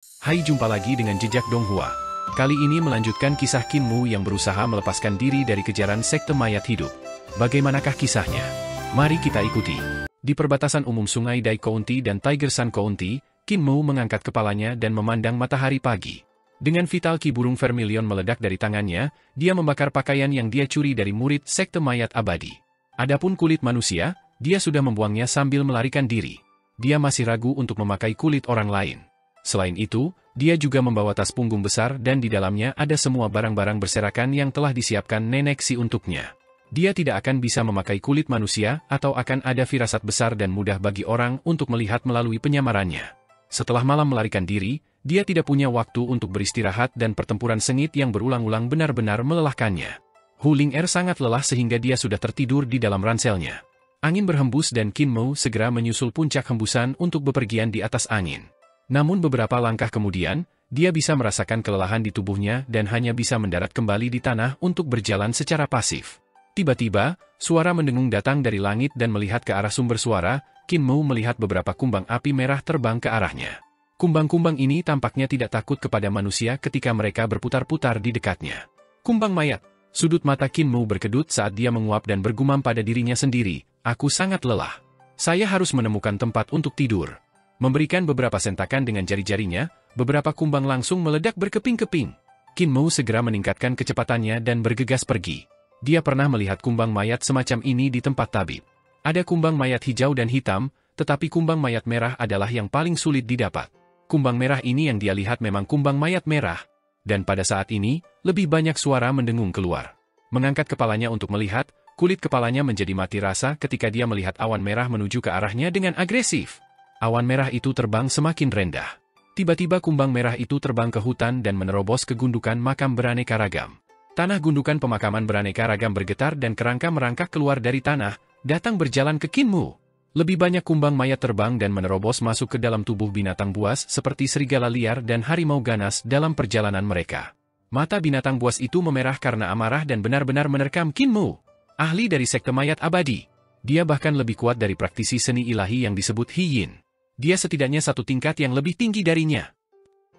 Hai, jumpa lagi dengan Jejak Donghua. Kali ini melanjutkan kisah Kinmu yang berusaha melepaskan diri dari kejaran sekte mayat hidup. Bagaimanakah kisahnya? Mari kita ikuti. Di perbatasan umum Sungai Dai County dan Tiger Sun County, Kinmu mengangkat kepalanya dan memandang matahari pagi. Dengan vital ki burung vermilion meledak dari tangannya, dia membakar pakaian yang dia curi dari murid sekte mayat abadi. Adapun kulit manusia, dia sudah membuangnya sambil melarikan diri. Dia masih ragu untuk memakai kulit orang lain. Selain itu, dia juga membawa tas punggung besar dan di dalamnya ada semua barang-barang berserakan yang telah disiapkan nenek si untuknya. Dia tidak akan bisa memakai kulit manusia atau akan ada firasat besar dan mudah bagi orang untuk melihat melalui penyamarannya. Setelah malam melarikan diri, dia tidak punya waktu untuk beristirahat dan pertempuran sengit yang berulang-ulang benar-benar melelahkannya. Hu Ling-er sangat lelah sehingga dia sudah tertidur di dalam ranselnya. Angin berhembus dan Kinmu segera menyusul puncak hembusan untuk bepergian di atas angin. Namun beberapa langkah kemudian, dia bisa merasakan kelelahan di tubuhnya dan hanya bisa mendarat kembali di tanah untuk berjalan secara pasif. Tiba-tiba, suara mendengung datang dari langit dan melihat ke arah sumber suara, Kinmu melihat beberapa kumbang api merah terbang ke arahnya. Kumbang-kumbang ini tampaknya tidak takut kepada manusia ketika mereka berputar-putar di dekatnya. Kumbang mayat. Sudut mata Kinmu berkedut saat dia menguap dan bergumam pada dirinya sendiri, "Aku sangat lelah. Saya harus menemukan tempat untuk tidur." Memberikan beberapa sentakan dengan jari-jarinya, beberapa kumbang langsung meledak berkeping-keping. Kinmu segera meningkatkan kecepatannya dan bergegas pergi. Dia pernah melihat kumbang mayat semacam ini di tempat tabib. Ada kumbang mayat hijau dan hitam, tetapi kumbang mayat merah adalah yang paling sulit didapat. Kumbang merah ini yang dia lihat memang kumbang mayat merah. Dan pada saat ini, lebih banyak suara mendengung keluar. Mengangkat kepalanya untuk melihat, kulit kepalanya menjadi mati rasa ketika dia melihat awan merah menuju ke arahnya dengan agresif. Awan merah itu terbang semakin rendah. Tiba-tiba kumbang merah itu terbang ke hutan dan menerobos ke gundukan makam beraneka ragam. Tanah gundukan pemakaman beraneka ragam bergetar dan kerangka merangkak keluar dari tanah, datang berjalan ke Kinmu. Lebih banyak kumbang mayat terbang dan menerobos masuk ke dalam tubuh binatang buas seperti serigala liar dan harimau ganas dalam perjalanan mereka. Mata binatang buas itu memerah karena amarah dan benar-benar menerkam Kinmu. Ahli dari sekte mayat abadi. Dia bahkan lebih kuat dari praktisi seni ilahi yang disebut Hiyin. Dia setidaknya satu tingkat yang lebih tinggi darinya.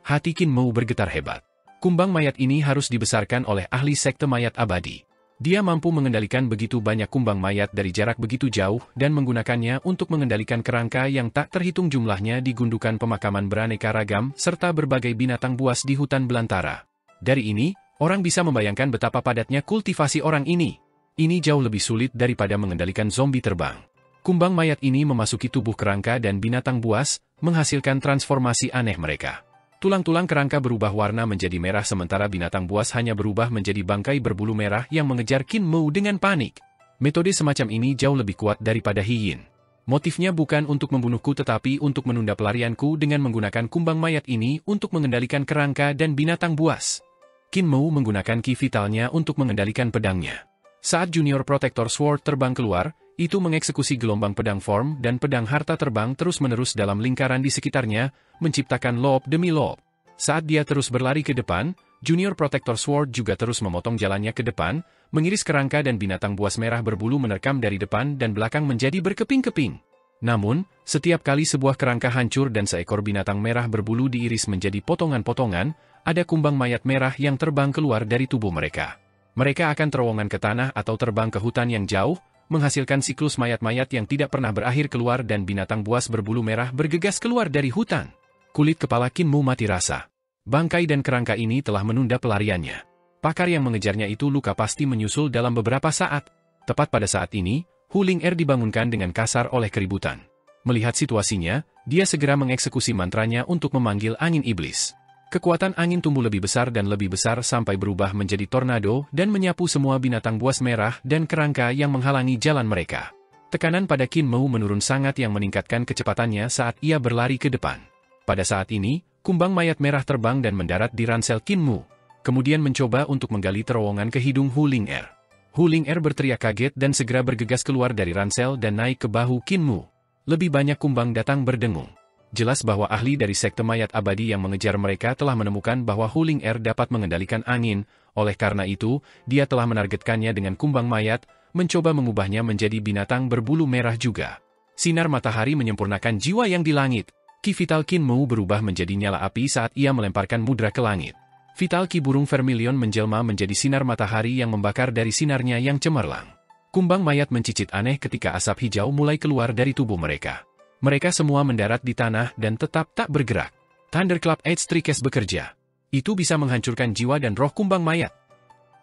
Hati Kinmu bergetar hebat. Kumbang mayat ini harus dibesarkan oleh ahli sekte mayat abadi. Dia mampu mengendalikan begitu banyak kumbang mayat dari jarak begitu jauh dan menggunakannya untuk mengendalikan kerangka yang tak terhitung jumlahnya di gundukan pemakaman beraneka ragam serta berbagai binatang buas di hutan belantara. Dari ini, orang bisa membayangkan betapa padatnya kultivasi orang ini. Ini jauh lebih sulit daripada mengendalikan zombie terbang. Kumbang mayat ini memasuki tubuh kerangka dan binatang buas, menghasilkan transformasi aneh mereka. Tulang-tulang kerangka berubah warna menjadi merah sementara binatang buas hanya berubah menjadi bangkai berbulu merah yang mengejar Kinmu dengan panik. Metode semacam ini jauh lebih kuat daripada Hiyin. Motifnya bukan untuk membunuhku tetapi untuk menunda pelarianku dengan menggunakan kumbang mayat ini untuk mengendalikan kerangka dan binatang buas. Kinmu menggunakan ki vitalnya untuk mengendalikan pedangnya. Saat Junior Protector Sword terbang keluar, itu mengeksekusi gelombang pedang form dan pedang harta terbang terus-menerus dalam lingkaran di sekitarnya, menciptakan lob demi lob. Saat dia terus berlari ke depan, Junior Protector Sword juga terus memotong jalannya ke depan, mengiris kerangka dan binatang buas merah berbulu menerkam dari depan dan belakang menjadi berkeping-keping. Namun, setiap kali sebuah kerangka hancur dan seekor binatang merah berbulu diiris menjadi potongan-potongan, ada kumbang mayat merah yang terbang keluar dari tubuh mereka. Mereka akan terowongan ke tanah atau terbang ke hutan yang jauh, menghasilkan siklus mayat-mayat yang tidak pernah berakhir keluar dan binatang buas berbulu merah bergegas keluar dari hutan. Kulit kepala Kinmu mati rasa. Bangkai dan kerangka ini telah menunda pelariannya. Pakar yang mengejarnya itu luka pasti menyusul dalam beberapa saat. Tepat pada saat ini, Hu Ling-er dibangunkan dengan kasar oleh keributan. Melihat situasinya, dia segera mengeksekusi mantranya untuk memanggil angin iblis. Kekuatan angin tumbuh lebih besar dan lebih besar sampai berubah menjadi tornado dan menyapu semua binatang buas merah dan kerangka yang menghalangi jalan mereka. Tekanan pada Kinmu menurun sangat yang meningkatkan kecepatannya saat ia berlari ke depan. Pada saat ini, kumbang mayat merah terbang dan mendarat di ransel Kinmu, kemudian mencoba untuk menggali terowongan ke hidung Hu Ling-er. Hu Ling-er berteriak kaget dan segera bergegas keluar dari ransel dan naik ke bahu Kinmu. Lebih banyak kumbang datang berdengung. Jelas bahwa ahli dari sekte mayat abadi yang mengejar mereka telah menemukan bahwa Hu Ling-er dapat mengendalikan angin, oleh karena itu, dia telah menargetkannya dengan kumbang mayat, mencoba mengubahnya menjadi binatang berbulu merah juga. Sinar matahari menyempurnakan jiwa yang di langit. Ki vital Qin Mu berubah menjadi nyala api saat ia melemparkan mudra ke langit. Vital Ki burung vermilion menjelma menjadi sinar matahari yang membakar dari sinarnya yang cemerlang. Kumbang mayat mencicit aneh ketika asap hijau mulai keluar dari tubuh mereka. Mereka semua mendarat di tanah dan tetap tak bergerak. Thunderclap H3 bekerja. Itu bisa menghancurkan jiwa dan roh kumbang mayat.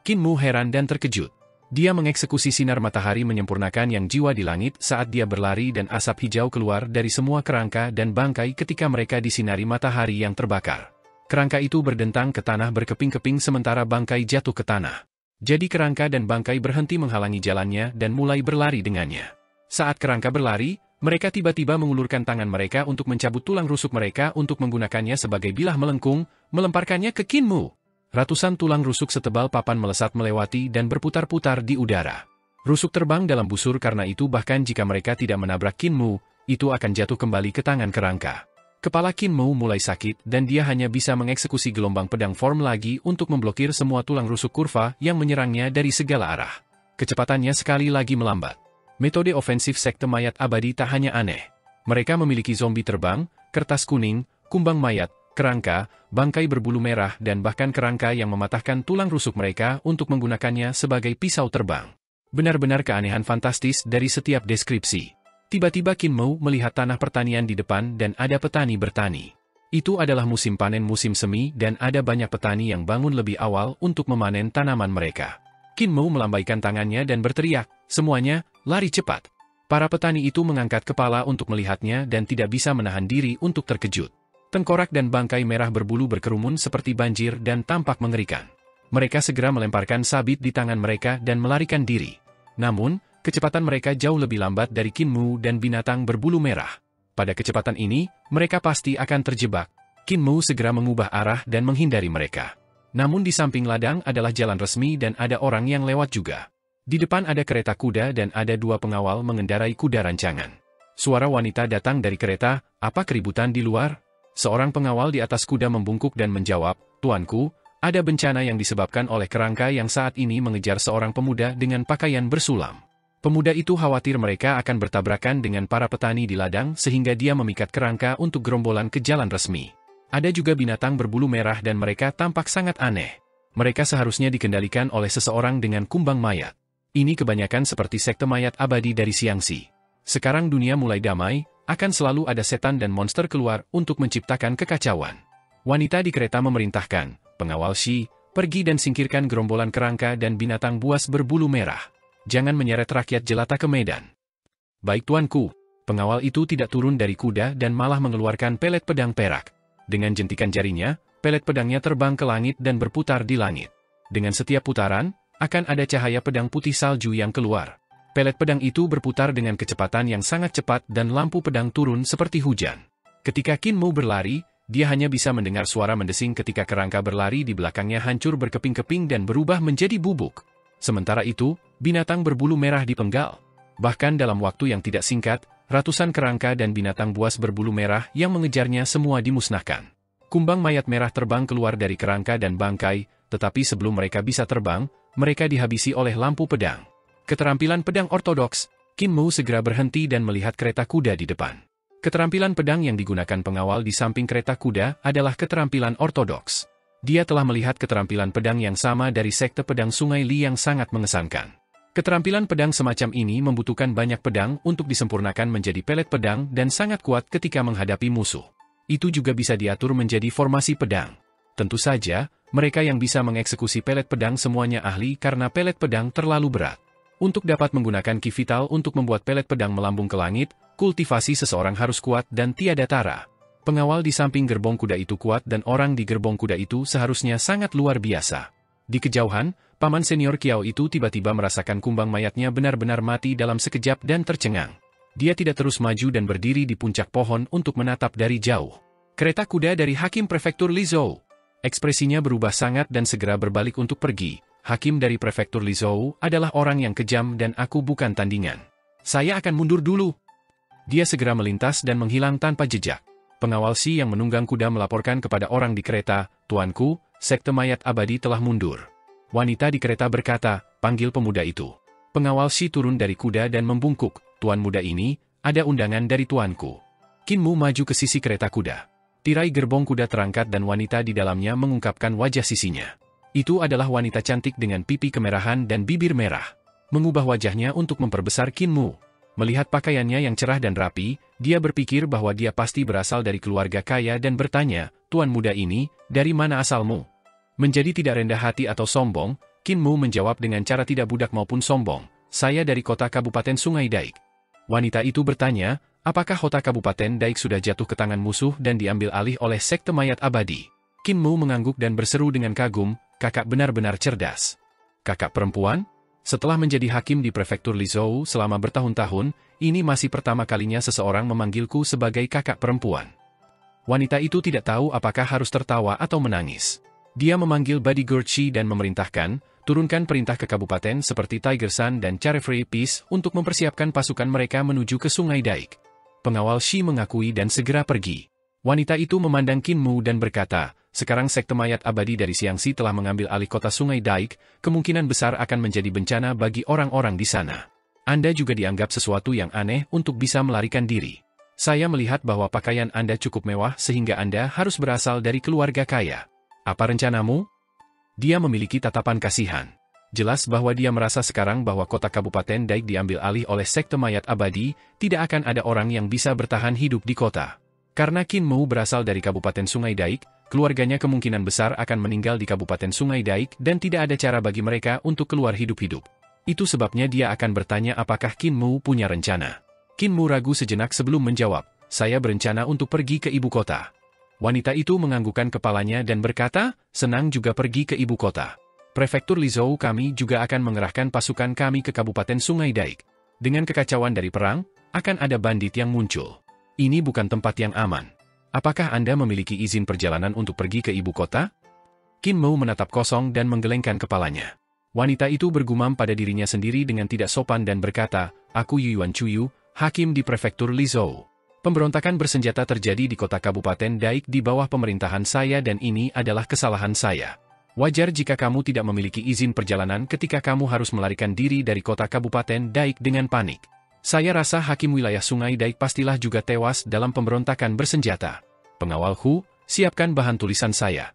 Qin Mu heran dan terkejut. Dia mengeksekusi sinar matahari menyempurnakan yang jiwa di langit saat dia berlari dan asap hijau keluar dari semua kerangka dan bangkai ketika mereka disinari matahari yang terbakar. Kerangka itu berdentang ke tanah berkeping-keping sementara bangkai jatuh ke tanah. Jadi kerangka dan bangkai berhenti menghalangi jalannya dan mulai berlari dengannya. Saat kerangka berlari, mereka tiba-tiba mengulurkan tangan mereka untuk mencabut tulang rusuk mereka untuk menggunakannya sebagai bilah melengkung, melemparkannya ke Qin Mu. Ratusan tulang rusuk setebal papan melesat melewati dan berputar-putar di udara. Rusuk terbang dalam busur karena itu bahkan jika mereka tidak menabrak Qin Mu, itu akan jatuh kembali ke tangan kerangka. Kepala Qin Mu mulai sakit dan dia hanya bisa mengeksekusi gelombang pedang form lagi untuk memblokir semua tulang rusuk kurva yang menyerangnya dari segala arah. Kecepatannya sekali lagi melambat. Metode ofensif sekte mayat abadi tak hanya aneh. Mereka memiliki zombie terbang, kertas kuning, kumbang mayat, kerangka, bangkai berbulu merah dan bahkan kerangka yang mematahkan tulang rusuk mereka untuk menggunakannya sebagai pisau terbang. Benar-benar keanehan fantastis dari setiap deskripsi. Tiba-tiba Qin Mu melihat tanah pertanian di depan dan ada petani bertani. Itu adalah musim panen musim semi dan ada banyak petani yang bangun lebih awal untuk memanen tanaman mereka. Qin Mu melambaikan tangannya dan berteriak, "Semuanya, lari cepat!" Para petani itu mengangkat kepala untuk melihatnya dan tidak bisa menahan diri untuk terkejut. Tengkorak dan bangkai merah berbulu berkerumun seperti banjir dan tampak mengerikan. Mereka segera melemparkan sabit di tangan mereka dan melarikan diri. Namun, kecepatan mereka jauh lebih lambat dari Qin Mu dan binatang berbulu merah. Pada kecepatan ini, mereka pasti akan terjebak. Qin Mu segera mengubah arah dan menghindari mereka. Namun di samping ladang adalah jalan resmi dan ada orang yang lewat juga. Di depan ada kereta kuda dan ada dua pengawal mengendarai kuda rancangan. Suara wanita datang dari kereta, "Apa keributan di luar?" Seorang pengawal di atas kuda membungkuk dan menjawab, "Tuanku, ada bencana yang disebabkan oleh kerangka yang saat ini mengejar seorang pemuda dengan pakaian bersulam." Pemuda itu khawatir mereka akan bertabrakan dengan para petani di ladang sehingga dia memikat kerangka untuk gerombolan ke jalan resmi. Ada juga binatang berbulu merah dan mereka tampak sangat aneh. Mereka seharusnya dikendalikan oleh seseorang dengan kumbang mayat. Ini kebanyakan seperti sekte mayat abadi dari Xiangxi. Sekarang dunia mulai damai, akan selalu ada setan dan monster keluar untuk menciptakan kekacauan. Wanita di kereta memerintahkan, "Pengawal Shi, pergi dan singkirkan gerombolan kerangka dan binatang buas berbulu merah. Jangan menyeret rakyat jelata ke medan." "Baik tuanku." Pengawal itu tidak turun dari kuda dan malah mengeluarkan pelet pedang perak. Dengan jentikan jarinya, pelet pedangnya terbang ke langit dan berputar di langit. Dengan setiap putaran, akan ada cahaya pedang putih salju yang keluar. Pelet pedang itu berputar dengan kecepatan yang sangat cepat dan lampu pedang turun seperti hujan. Ketika Qin Mu berlari, dia hanya bisa mendengar suara mendesing ketika kerangka berlari di belakangnya hancur berkeping-keping dan berubah menjadi bubuk. Sementara itu, binatang berbulu merah dipenggal. Bahkan dalam waktu yang tidak singkat, ratusan kerangka dan binatang buas berbulu merah yang mengejarnya semua dimusnahkan. Kumbang mayat merah terbang keluar dari kerangka dan bangkai, tetapi sebelum mereka bisa terbang, mereka dihabisi oleh lampu pedang. Keterampilan pedang ortodoks, Qin Mu segera berhenti dan melihat kereta kuda di depan. Keterampilan pedang yang digunakan pengawal di samping kereta kuda adalah keterampilan ortodoks. Dia telah melihat keterampilan pedang yang sama dari sekte pedang Sungai Li yang sangat mengesankan. Keterampilan pedang semacam ini membutuhkan banyak pedang untuk disempurnakan menjadi pelet pedang dan sangat kuat ketika menghadapi musuh. Itu juga bisa diatur menjadi formasi pedang. Tentu saja, mereka yang bisa mengeksekusi pelet pedang semuanya ahli karena pelet pedang terlalu berat. Untuk dapat menggunakan ki vital untuk membuat pelet pedang melambung ke langit, kultivasi seseorang harus kuat dan tiada tara. Pengawal di samping gerbong kuda itu kuat dan orang di gerbong kuda itu seharusnya sangat luar biasa. Di kejauhan, paman senior Kiao itu tiba-tiba merasakan kumbang mayatnya benar-benar mati dalam sekejap dan tercengang. Dia tidak terus maju dan berdiri di puncak pohon untuk menatap dari jauh. Kereta kuda dari Hakim Prefektur Lizhou. Ekspresinya berubah sangat dan segera berbalik untuk pergi. Hakim dari Prefektur Lizhou adalah orang yang kejam dan aku bukan tandingan. Saya akan mundur dulu. Dia segera melintas dan menghilang tanpa jejak. Pengawal Shi yang menunggang kuda melaporkan kepada orang di kereta, "Tuanku, sekte mayat abadi telah mundur." Wanita di kereta berkata, "Panggil pemuda itu." Pengawal Shi turun dari kuda dan membungkuk, "Tuan muda ini, ada undangan dari tuanku." Qin Mu maju ke sisi kereta kuda. Tirai gerbong kuda terangkat dan wanita di dalamnya mengungkapkan wajah sisinya. Itu adalah wanita cantik dengan pipi kemerahan dan bibir merah. Mengubah wajahnya untuk memperbesar Qin Mu. Melihat pakaiannya yang cerah dan rapi, dia berpikir bahwa dia pasti berasal dari keluarga kaya dan bertanya, "Tuan muda ini, dari mana asalmu?" Menjadi tidak rendah hati atau sombong, Qin Mu menjawab dengan cara tidak budak maupun sombong, "Saya dari kota Kabupaten Sungai Daik." Wanita itu bertanya, apakah kota Kabupaten Daik sudah jatuh ke tangan musuh dan diambil alih oleh sekte mayat abadi? Qin Mu mengangguk dan berseru dengan kagum, "Kakak benar-benar cerdas." "Kakak perempuan?" Setelah menjadi hakim di prefektur Lizhou selama bertahun-tahun, ini masih pertama kalinya seseorang memanggilku sebagai kakak perempuan. Wanita itu tidak tahu apakah harus tertawa atau menangis. Dia memanggil bodyguard Shi dan memerintahkan, turunkan perintah ke kabupaten seperti Tiger Sun dan Carefree Peace untuk mempersiapkan pasukan mereka menuju ke Sungai Daik. Pengawal Shi mengakui dan segera pergi. Wanita itu memandang Qin Mu dan berkata, "Sekarang sekte mayat abadi dari Xiangxi telah mengambil alih kota Sungai Daik, kemungkinan besar akan menjadi bencana bagi orang-orang di sana. Anda juga dianggap sesuatu yang aneh untuk bisa melarikan diri. Saya melihat bahwa pakaian Anda cukup mewah sehingga Anda harus berasal dari keluarga kaya. Apa rencanamu?" Dia memiliki tatapan kasihan. Jelas bahwa dia merasa sekarang bahwa kota Kabupaten Daik diambil alih oleh sekte mayat abadi, tidak akan ada orang yang bisa bertahan hidup di kota. Karena Qin Mu berasal dari Kabupaten Sungai Daik, keluarganya kemungkinan besar akan meninggal di Kabupaten Sungai Daik dan tidak ada cara bagi mereka untuk keluar hidup-hidup. Itu sebabnya dia akan bertanya apakah Qin Mu punya rencana. Qin Mu ragu sejenak sebelum menjawab, "Saya berencana untuk pergi ke ibu kota." Wanita itu menganggukkan kepalanya dan berkata, "Senang juga pergi ke ibu kota. Prefektur Lizhou kami juga akan mengerahkan pasukan kami ke Kabupaten Sungai Daik. Dengan kekacauan dari perang, akan ada bandit yang muncul. Ini bukan tempat yang aman. Apakah Anda memiliki izin perjalanan untuk pergi ke ibu kota?" Qin Mu menatap kosong dan menggelengkan kepalanya. Wanita itu bergumam pada dirinya sendiri dengan tidak sopan dan berkata, "Aku Yuan Chuyu, hakim di prefektur Lizhou. Pemberontakan bersenjata terjadi di kota Kabupaten Daik di bawah pemerintahan saya dan ini adalah kesalahan saya. Wajar jika kamu tidak memiliki izin perjalanan ketika kamu harus melarikan diri dari kota Kabupaten Daik dengan panik. Saya rasa hakim wilayah Sungai Daik pastilah juga tewas dalam pemberontakan bersenjata. Pengawal Hu, siapkan bahan tulisan saya."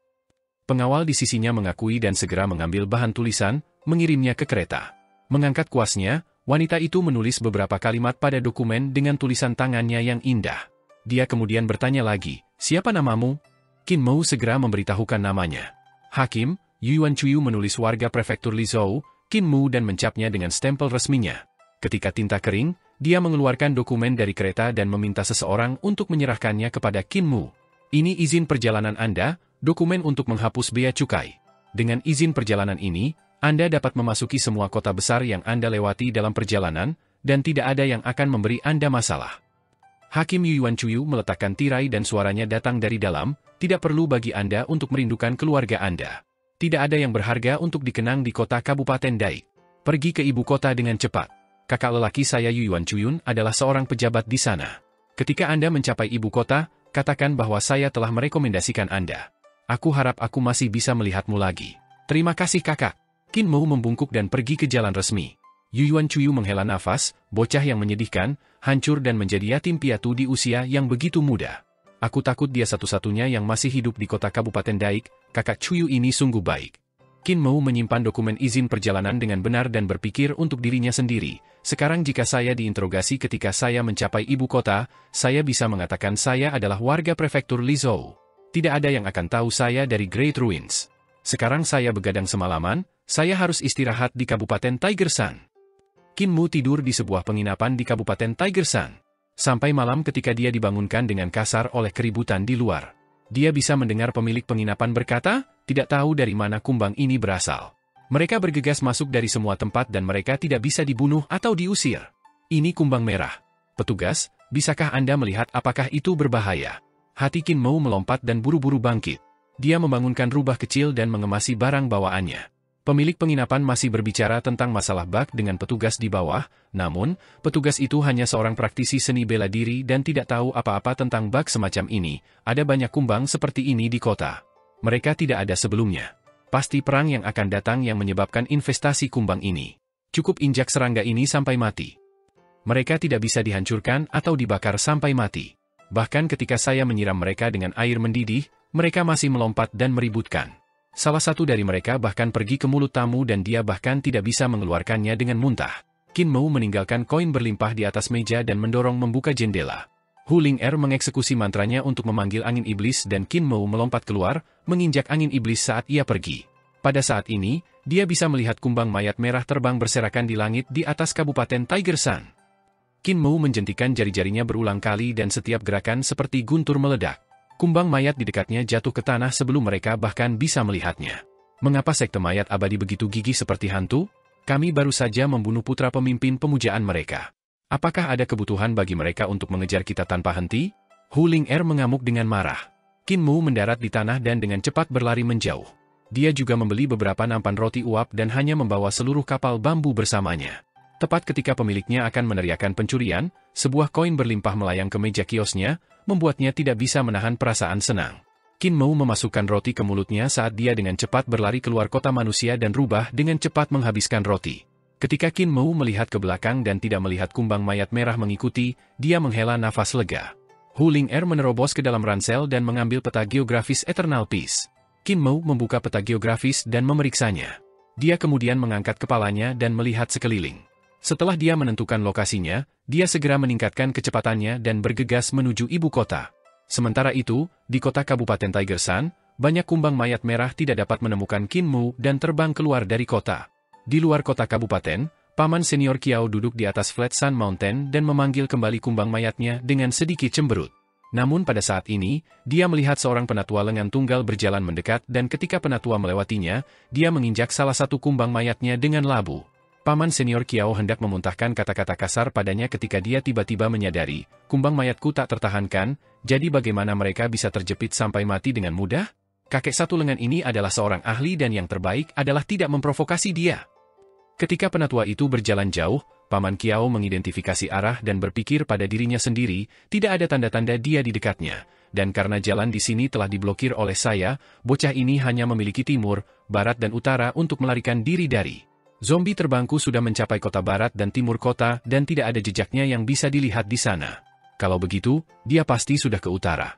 Pengawal di sisinya mengakui dan segera mengambil bahan tulisan, mengirimnya ke kereta. Mengangkat kuasnya, wanita itu menulis beberapa kalimat pada dokumen dengan tulisan tangannya yang indah. Dia kemudian bertanya lagi, "Siapa namamu?" Qin Mu segera memberitahukan namanya. Hakim, Yuan Chuyu menulis warga prefektur Lizhou, Qin Mu dan mencapnya dengan stempel resminya. Ketika tinta kering, dia mengeluarkan dokumen dari kereta dan meminta seseorang untuk menyerahkannya kepada Qin Mu. "Ini izin perjalanan Anda, dokumen untuk menghapus bea cukai. Dengan izin perjalanan ini, Anda dapat memasuki semua kota besar yang Anda lewati dalam perjalanan, dan tidak ada yang akan memberi Anda masalah." Hakim Yuan Chuyu meletakkan tirai dan suaranya datang dari dalam, "Tidak perlu bagi Anda untuk merindukan keluarga Anda. Tidak ada yang berharga untuk dikenang di kota Kabupaten Daik. Pergi ke ibu kota dengan cepat. Kakak lelaki saya Yuan Chuyun adalah seorang pejabat di sana. Ketika Anda mencapai ibu kota, katakan bahwa saya telah merekomendasikan Anda. Aku harap aku masih bisa melihatmu lagi. Terima kasih kakak." Qin Mu membungkuk dan pergi ke jalan resmi. Yuan Chuyu menghela nafas, bocah yang menyedihkan, hancur dan menjadi yatim piatu di usia yang begitu muda. "Aku takut dia satu-satunya yang masih hidup di kota Kabupaten Daik, kakak Chuyu ini sungguh baik." Qin Mu menyimpan dokumen izin perjalanan dengan benar dan berpikir untuk dirinya sendiri, "Sekarang jika saya diinterogasi ketika saya mencapai ibu kota, saya bisa mengatakan saya adalah warga prefektur Lizhou. Tidak ada yang akan tahu saya dari Great Ruins. Sekarang saya begadang semalaman, saya harus istirahat di Kabupaten Tiger Sun." Qin Mu tidur di sebuah penginapan di Kabupaten Tiger Sun. Sampai malam ketika dia dibangunkan dengan kasar oleh keributan di luar. Dia bisa mendengar pemilik penginapan berkata, "Tidak tahu dari mana kumbang ini berasal. Mereka bergegas masuk dari semua tempat dan mereka tidak bisa dibunuh atau diusir. Ini kumbang merah. Petugas, bisakah Anda melihat apakah itu berbahaya?" Hati Qin Mu melompat dan buru-buru bangkit. Dia membangunkan rubah kecil dan mengemasi barang bawaannya. Pemilik penginapan masih berbicara tentang masalah bak dengan petugas di bawah, namun, petugas itu hanya seorang praktisi seni bela diri dan tidak tahu apa-apa tentang bak semacam ini. Ada banyak kumbang seperti ini di kota. Mereka tidak ada sebelumnya. Pasti perang yang akan datang yang menyebabkan investasi kumbang ini. Cukup injak serangga ini sampai mati. Mereka tidak bisa dihancurkan atau dibakar sampai mati. Bahkan ketika saya menyiram mereka dengan air mendidih, mereka masih melompat dan meributkan. Salah satu dari mereka bahkan pergi ke mulut tamu dan dia bahkan tidak bisa mengeluarkannya dengan muntah. Qin Mou meninggalkan koin berlimpah di atas meja dan mendorong membuka jendela. Hu Ling-er mengeksekusi mantranya untuk memanggil angin iblis dan Qin Mou melompat keluar, menginjak angin iblis saat ia pergi. Pada saat ini, dia bisa melihat kumbang mayat merah terbang berserakan di langit di atas Kabupaten Tiger Sun. Qin Mou menjentikan jari-jarinya berulang kali dan setiap gerakan seperti guntur meledak. Kumbang mayat di dekatnya jatuh ke tanah sebelum mereka bahkan bisa melihatnya. Mengapa sekte mayat abadi begitu gigih seperti hantu? Kami baru saja membunuh putra pemimpin pemujaan mereka. Apakah ada kebutuhan bagi mereka untuk mengejar kita tanpa henti? Hu Ling-er mengamuk dengan marah. Qin Mou mendarat di tanah dan dengan cepat berlari menjauh. Dia juga membeli beberapa nampan roti uap dan hanya membawa seluruh kapal bambu bersamanya. Tepat ketika pemiliknya akan meneriakkan pencurian, sebuah koin berlimpah melayang ke meja kiosnya, membuatnya tidak bisa menahan perasaan senang. Qin Mou memasukkan roti ke mulutnya saat dia dengan cepat berlari keluar kota manusia dan rubah dengan cepat menghabiskan roti. Ketika Qin Mou melihat ke belakang dan tidak melihat kumbang mayat merah mengikuti, dia menghela nafas lega. Hu Ling-er menerobos ke dalam ransel dan mengambil peta geografis Eternal Peace. Qin Mou membuka peta geografis dan memeriksanya. Dia kemudian mengangkat kepalanya dan melihat sekeliling. Setelah dia menentukan lokasinya, dia segera meningkatkan kecepatannya dan bergegas menuju ibu kota. Sementara itu, di kota Kabupaten Tiger Sun, banyak kumbang mayat merah tidak dapat menemukan Qin Mou dan terbang keluar dari kota. Di luar kota kabupaten, paman senior Qiao duduk di atas Flat Sun Mountain dan memanggil kembali kumbang mayatnya dengan sedikit cemberut. Namun pada saat ini, dia melihat seorang penatua lengan tunggal berjalan mendekat dan ketika penatua melewatinya, dia menginjak salah satu kumbang mayatnya dengan labu. Paman senior Qiao hendak memuntahkan kata-kata kasar padanya ketika dia tiba-tiba menyadari, kumbang mayatku tak tertahankan, jadi bagaimana mereka bisa terjepit sampai mati dengan mudah? Kakek satu lengan ini adalah seorang ahli dan yang terbaik adalah tidak memprovokasi dia. Ketika penatua itu berjalan jauh, Paman Qiao mengidentifikasi arah dan berpikir pada dirinya sendiri, tidak ada tanda-tanda dia di dekatnya. Dan karena jalan di sini telah diblokir oleh saya, bocah ini hanya memiliki timur, barat dan utara untuk melarikan diri dari. Zombie terbangku sudah mencapai kota barat dan timur kota dan tidak ada jejaknya yang bisa dilihat di sana. Kalau begitu, dia pasti sudah ke utara.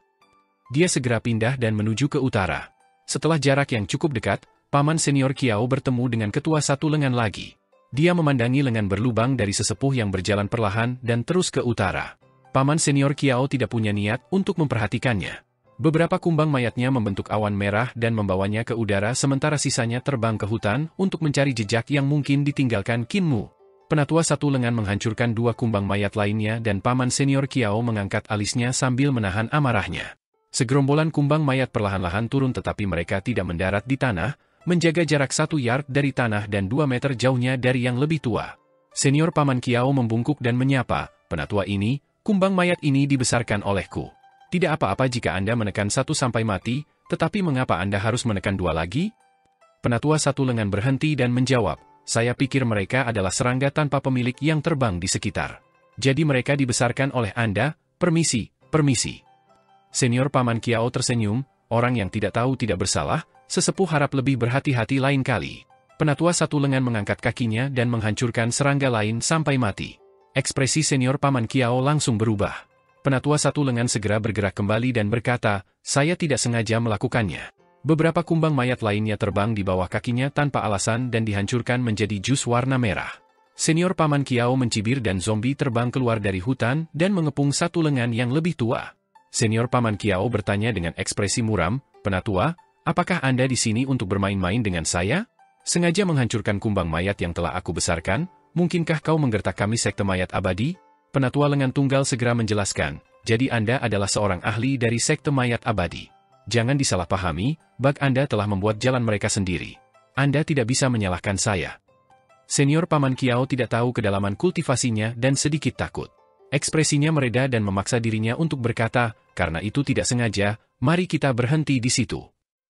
Dia segera pindah dan menuju ke utara. Setelah jarak yang cukup dekat, Paman senior Qiao bertemu dengan ketua satu lengan lagi. Dia memandangi lengan berlubang dari sesepuh yang berjalan perlahan dan terus ke utara. Paman senior Qiao tidak punya niat untuk memperhatikannya. Beberapa kumbang mayatnya membentuk awan merah dan membawanya ke udara sementara sisanya terbang ke hutan untuk mencari jejak yang mungkin ditinggalkan Qin Mou. Penatua satu lengan menghancurkan dua kumbang mayat lainnya dan paman senior Qiao mengangkat alisnya sambil menahan amarahnya. Segerombolan kumbang mayat perlahan-lahan turun tetapi mereka tidak mendarat di tanah, menjaga jarak 1 yard dari tanah dan 2 meter jauhnya dari yang lebih tua. Senior paman Qiao membungkuk dan menyapa, "Penatua ini, kumbang mayat ini dibesarkan olehku. Tidak apa-apa jika Anda menekan 1 sampai mati, tetapi mengapa Anda harus menekan 2 lagi?" Penatua satu lengan berhenti dan menjawab, "Saya pikir mereka adalah serangga tanpa pemilik yang terbang di sekitar. Jadi mereka dibesarkan oleh Anda, permisi, permisi." Senior paman Qiao tersenyum, orang yang tidak tahu tidak bersalah, sesepuh harap lebih berhati-hati lain kali. Penatua satu lengan mengangkat kakinya dan menghancurkan serangga lain sampai mati. Ekspresi senior paman Qiao langsung berubah. Penatua satu lengan segera bergerak kembali dan berkata, "Saya tidak sengaja melakukannya." Beberapa kumbang mayat lainnya terbang di bawah kakinya tanpa alasan dan dihancurkan menjadi jus warna merah. Senior paman Qiao mencibir dan zombie terbang keluar dari hutan dan mengepung satu lengan yang lebih tua. Senior paman Qiao bertanya dengan ekspresi muram, "Penatua, apakah Anda di sini untuk bermain-main dengan saya? Sengaja menghancurkan kumbang mayat yang telah aku besarkan? Mungkinkah kau menggertak kami sekte mayat abadi?" Penatua lengan tunggal segera menjelaskan, "Jadi Anda adalah seorang ahli dari sekte mayat abadi. Jangan disalahpahami, bag Anda telah membuat jalan mereka sendiri. Anda tidak bisa menyalahkan saya." Senior paman Qiao tidak tahu kedalaman kultivasinya dan sedikit takut. Ekspresinya mereda dan memaksa dirinya untuk berkata, "Karena itu tidak sengaja, mari kita berhenti di situ."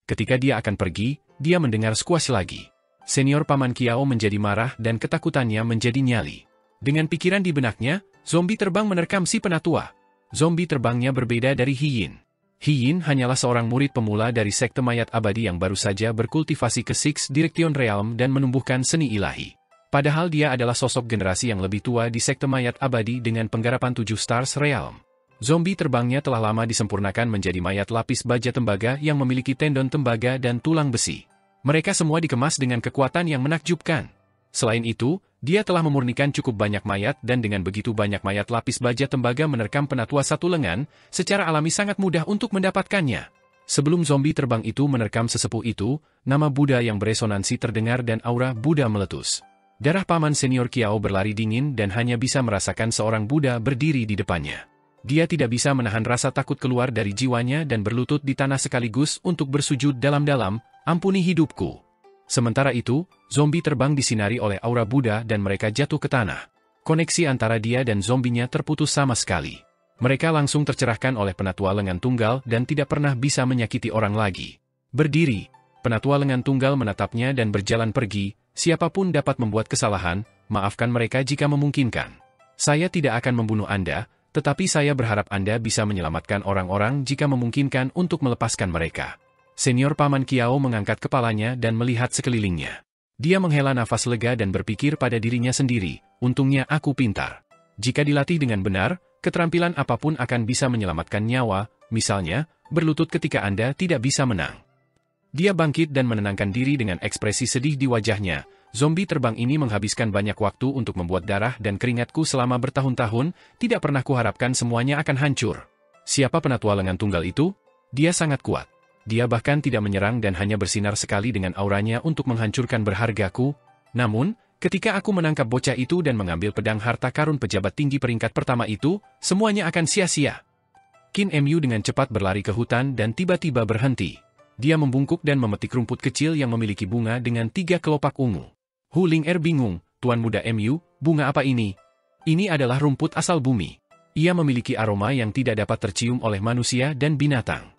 Ketika dia akan pergi, dia mendengar squash lagi. Senior paman Qiao menjadi marah dan ketakutannya menjadi nyali. Dengan pikiran di benaknya, zombie terbang menerkam si penatua. Zombie terbangnya berbeda dari Hiyin. Hiyin hanyalah seorang murid pemula dari sekte mayat abadi yang baru saja berkultivasi ke Six Direction Realm dan menumbuhkan seni ilahi. Padahal dia adalah sosok generasi yang lebih tua di sekte mayat abadi dengan penggarapan 7 Stars Realm. Zombie terbangnya telah lama disempurnakan menjadi mayat lapis baja tembaga yang memiliki tendon tembaga dan tulang besi. Mereka semua dikemas dengan kekuatan yang menakjubkan. Selain itu, dia telah memurnikan cukup banyak mayat dan dengan begitu banyak mayat lapis baja tembaga menerkam penatua satu lengan, secara alami sangat mudah untuk mendapatkannya. Sebelum zombie terbang itu menerkam sesepuh itu, nama Buddha yang beresonansi terdengar dan aura Buddha meletus. Darah paman senior Kiao berlari dingin dan hanya bisa merasakan seorang Buddha berdiri di depannya. Dia tidak bisa menahan rasa takut keluar dari jiwanya dan berlutut di tanah sekaligus untuk bersujud dalam-dalam, ampuni hidupku. Sementara itu, zombie terbang disinari oleh aura Buddha dan mereka jatuh ke tanah. Koneksi antara dia dan zombinya terputus sama sekali. Mereka langsung tercerahkan oleh penatua lengan tunggal dan tidak pernah bisa menyakiti orang lagi. Berdiri, penatua lengan tunggal menatapnya dan berjalan pergi, siapapun dapat membuat kesalahan, maafkan mereka jika memungkinkan. Saya tidak akan membunuh Anda, tetapi saya berharap Anda bisa menyelamatkan orang-orang jika memungkinkan untuk melepaskan mereka. Senior Paman Kiao mengangkat kepalanya dan melihat sekelilingnya. Dia menghela nafas lega dan berpikir pada dirinya sendiri, untungnya aku pintar. Jika dilatih dengan benar, keterampilan apapun akan bisa menyelamatkan nyawa, misalnya, berlutut ketika Anda tidak bisa menang. Dia bangkit dan menenangkan diri dengan ekspresi sedih di wajahnya. Zombie terbang ini menghabiskan banyak waktu untuk membuat darah dan keringatku selama bertahun-tahun, tidak pernah kuharapkan semuanya akan hancur. Siapa penatua lengan tunggal itu? Dia sangat kuat. Dia bahkan tidak menyerang dan hanya bersinar sekali dengan auranya untuk menghancurkan berhargaku. Namun, ketika aku menangkap bocah itu dan mengambil pedang harta karun pejabat tinggi peringkat pertama itu, semuanya akan sia-sia. Qin Mu dengan cepat berlari ke hutan dan tiba-tiba berhenti. Dia membungkuk dan memetik rumput kecil yang memiliki bunga dengan 3 kelopak ungu. Hu Ling bingung, Tuan Muda Mu, bunga apa ini? Ini adalah rumput asal bumi. Ia memiliki aroma yang tidak dapat tercium oleh manusia dan binatang.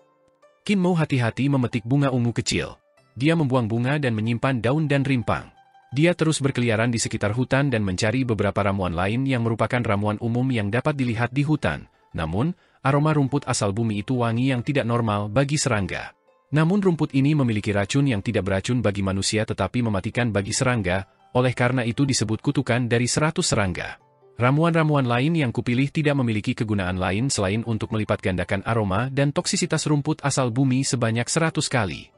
Qin Mo hati-hati memetik bunga ungu kecil. Dia membuang bunga dan menyimpan daun dan rimpang. Dia terus berkeliaran di sekitar hutan dan mencari beberapa ramuan lain yang merupakan ramuan umum yang dapat dilihat di hutan. Namun, aroma rumput asal bumi itu wangi yang tidak normal bagi serangga. Namun rumput ini memiliki racun yang tidak beracun bagi manusia tetapi mematikan bagi serangga, oleh karena itu disebut kutukan dari 100 serangga. Ramuan-ramuan lain yang kupilih tidak memiliki kegunaan lain selain untuk melipat gandakan aroma dan toksisitas rumput asal bumi sebanyak 100 kali.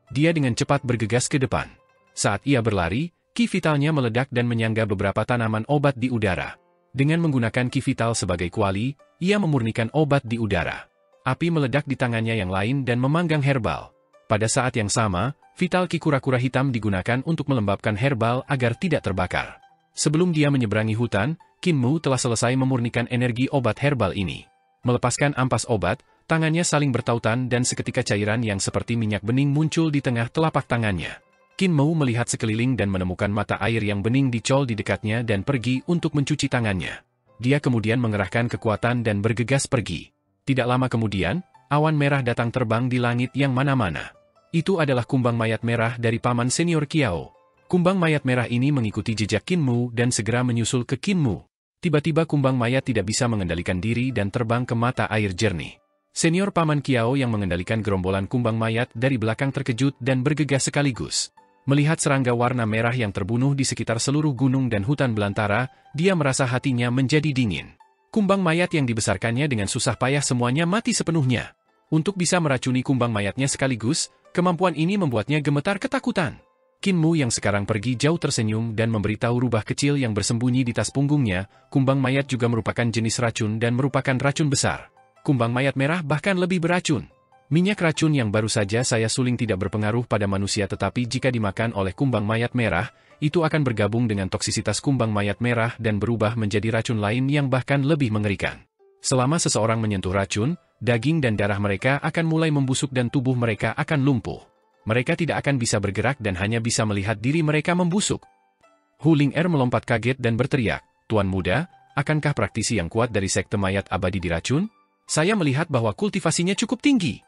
Dia dengan cepat bergegas ke depan. Saat ia berlari, ki vitalnya meledak dan menyangga beberapa tanaman obat di udara. Dengan menggunakan ki vital sebagai kuali, ia memurnikan obat di udara. Api meledak di tangannya yang lain dan memanggang herbal. Pada saat yang sama, vital ki kura-kura hitam digunakan untuk melembabkan herbal agar tidak terbakar. Sebelum dia menyeberangi hutan, Qin Mu telah selesai memurnikan energi obat herbal ini. Melepaskan ampas obat, tangannya saling bertautan dan seketika cairan yang seperti minyak bening muncul di tengah telapak tangannya. Qin Mu melihat sekeliling dan menemukan mata air yang bening dicol di dekatnya dan pergi untuk mencuci tangannya. Dia kemudian mengerahkan kekuatan dan bergegas pergi. Tidak lama kemudian, awan merah datang terbang di langit yang mana-mana. Itu adalah kumbang mayat merah dari paman senior Kiao. Kumbang mayat merah ini mengikuti jejak Qin Mu dan segera menyusul ke Qin Mu. Tiba-tiba kumbang mayat tidak bisa mengendalikan diri dan terbang ke mata air jernih. Senior paman Kiao yang mengendalikan gerombolan kumbang mayat dari belakang terkejut dan bergegas sekaligus. Melihat serangga warna merah yang terbunuh di sekitar seluruh gunung dan hutan belantara, dia merasa hatinya menjadi dingin. Kumbang mayat yang dibesarkannya dengan susah payah semuanya mati sepenuhnya. Untuk bisa meracuni kumbang mayatnya sekaligus, kemampuan ini membuatnya gemetar ketakutan. Qin Mu yang sekarang pergi jauh tersenyum dan memberitahu rubah kecil yang bersembunyi di tas punggungnya, kumbang mayat juga merupakan jenis racun dan merupakan racun besar. Kumbang mayat merah bahkan lebih beracun. Minyak racun yang baru saja saya suling tidak berpengaruh pada manusia tetapi jika dimakan oleh kumbang mayat merah, itu akan bergabung dengan toksisitas kumbang mayat merah dan berubah menjadi racun lain yang bahkan lebih mengerikan. Selama seseorang menyentuh racun, daging dan darah mereka akan mulai membusuk dan tubuh mereka akan lumpuh. Mereka tidak akan bisa bergerak dan hanya bisa melihat diri mereka membusuk. Hu Ling melompat kaget dan berteriak, "Tuan Muda, akankah praktisi yang kuat dari sekte mayat abadi diracun? Saya melihat bahwa kultivasinya cukup tinggi."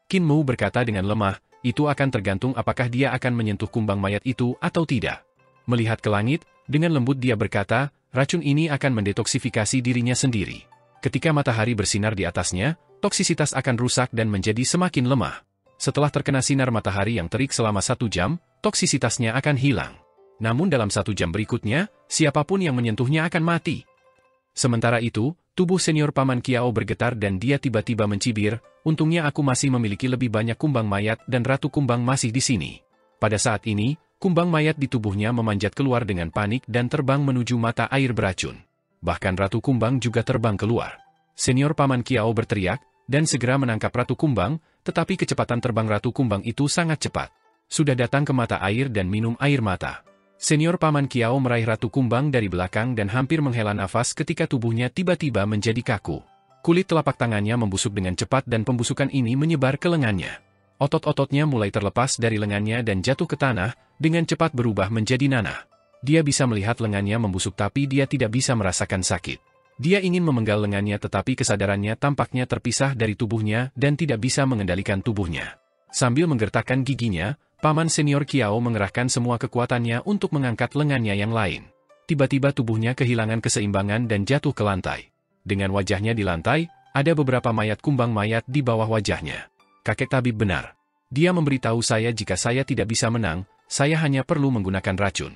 Qin Mu berkata dengan lemah, itu akan tergantung apakah dia akan menyentuh kumbang mayat itu atau tidak. Melihat ke langit, dengan lembut dia berkata, racun ini akan mendetoksifikasi dirinya sendiri. Ketika matahari bersinar di atasnya, toksisitas akan rusak dan menjadi semakin lemah. Setelah terkena sinar matahari yang terik selama 1 jam, toksisitasnya akan hilang. Namun dalam 1 jam berikutnya, siapapun yang menyentuhnya akan mati. Sementara itu, tubuh senior Paman Kiao bergetar dan dia tiba-tiba mencibir, untungnya aku masih memiliki lebih banyak kumbang mayat dan Ratu Kumbang masih di sini. Pada saat ini, kumbang mayat di tubuhnya memanjat keluar dengan panik dan terbang menuju mata air beracun. Bahkan Ratu Kumbang juga terbang keluar. Senior Paman Kiao berteriak, dan segera menangkap Ratu Kumbang, tetapi kecepatan terbang Ratu Kumbang itu sangat cepat. Sudah datang ke mata air dan minum air mata. Senior Paman Kiao meraih Ratu Kumbang dari belakang dan hampir menghela nafas ketika tubuhnya tiba-tiba menjadi kaku. Kulit telapak tangannya membusuk dengan cepat dan pembusukan ini menyebar ke lengannya. Otot-ototnya mulai terlepas dari lengannya dan jatuh ke tanah, dengan cepat berubah menjadi nanah. Dia bisa melihat lengannya membusuk tapi dia tidak bisa merasakan sakit. Dia ingin memenggal lengannya tetapi kesadarannya tampaknya terpisah dari tubuhnya dan tidak bisa mengendalikan tubuhnya. Sambil menggertakkan giginya, Paman Senior Kiao mengerahkan semua kekuatannya untuk mengangkat lengannya yang lain. Tiba-tiba tubuhnya kehilangan keseimbangan dan jatuh ke lantai. Dengan wajahnya di lantai, ada beberapa mayat kumbang mayat di bawah wajahnya. Kakek tabib benar. Dia memberitahu saya jika saya tidak bisa menang, saya hanya perlu menggunakan racun.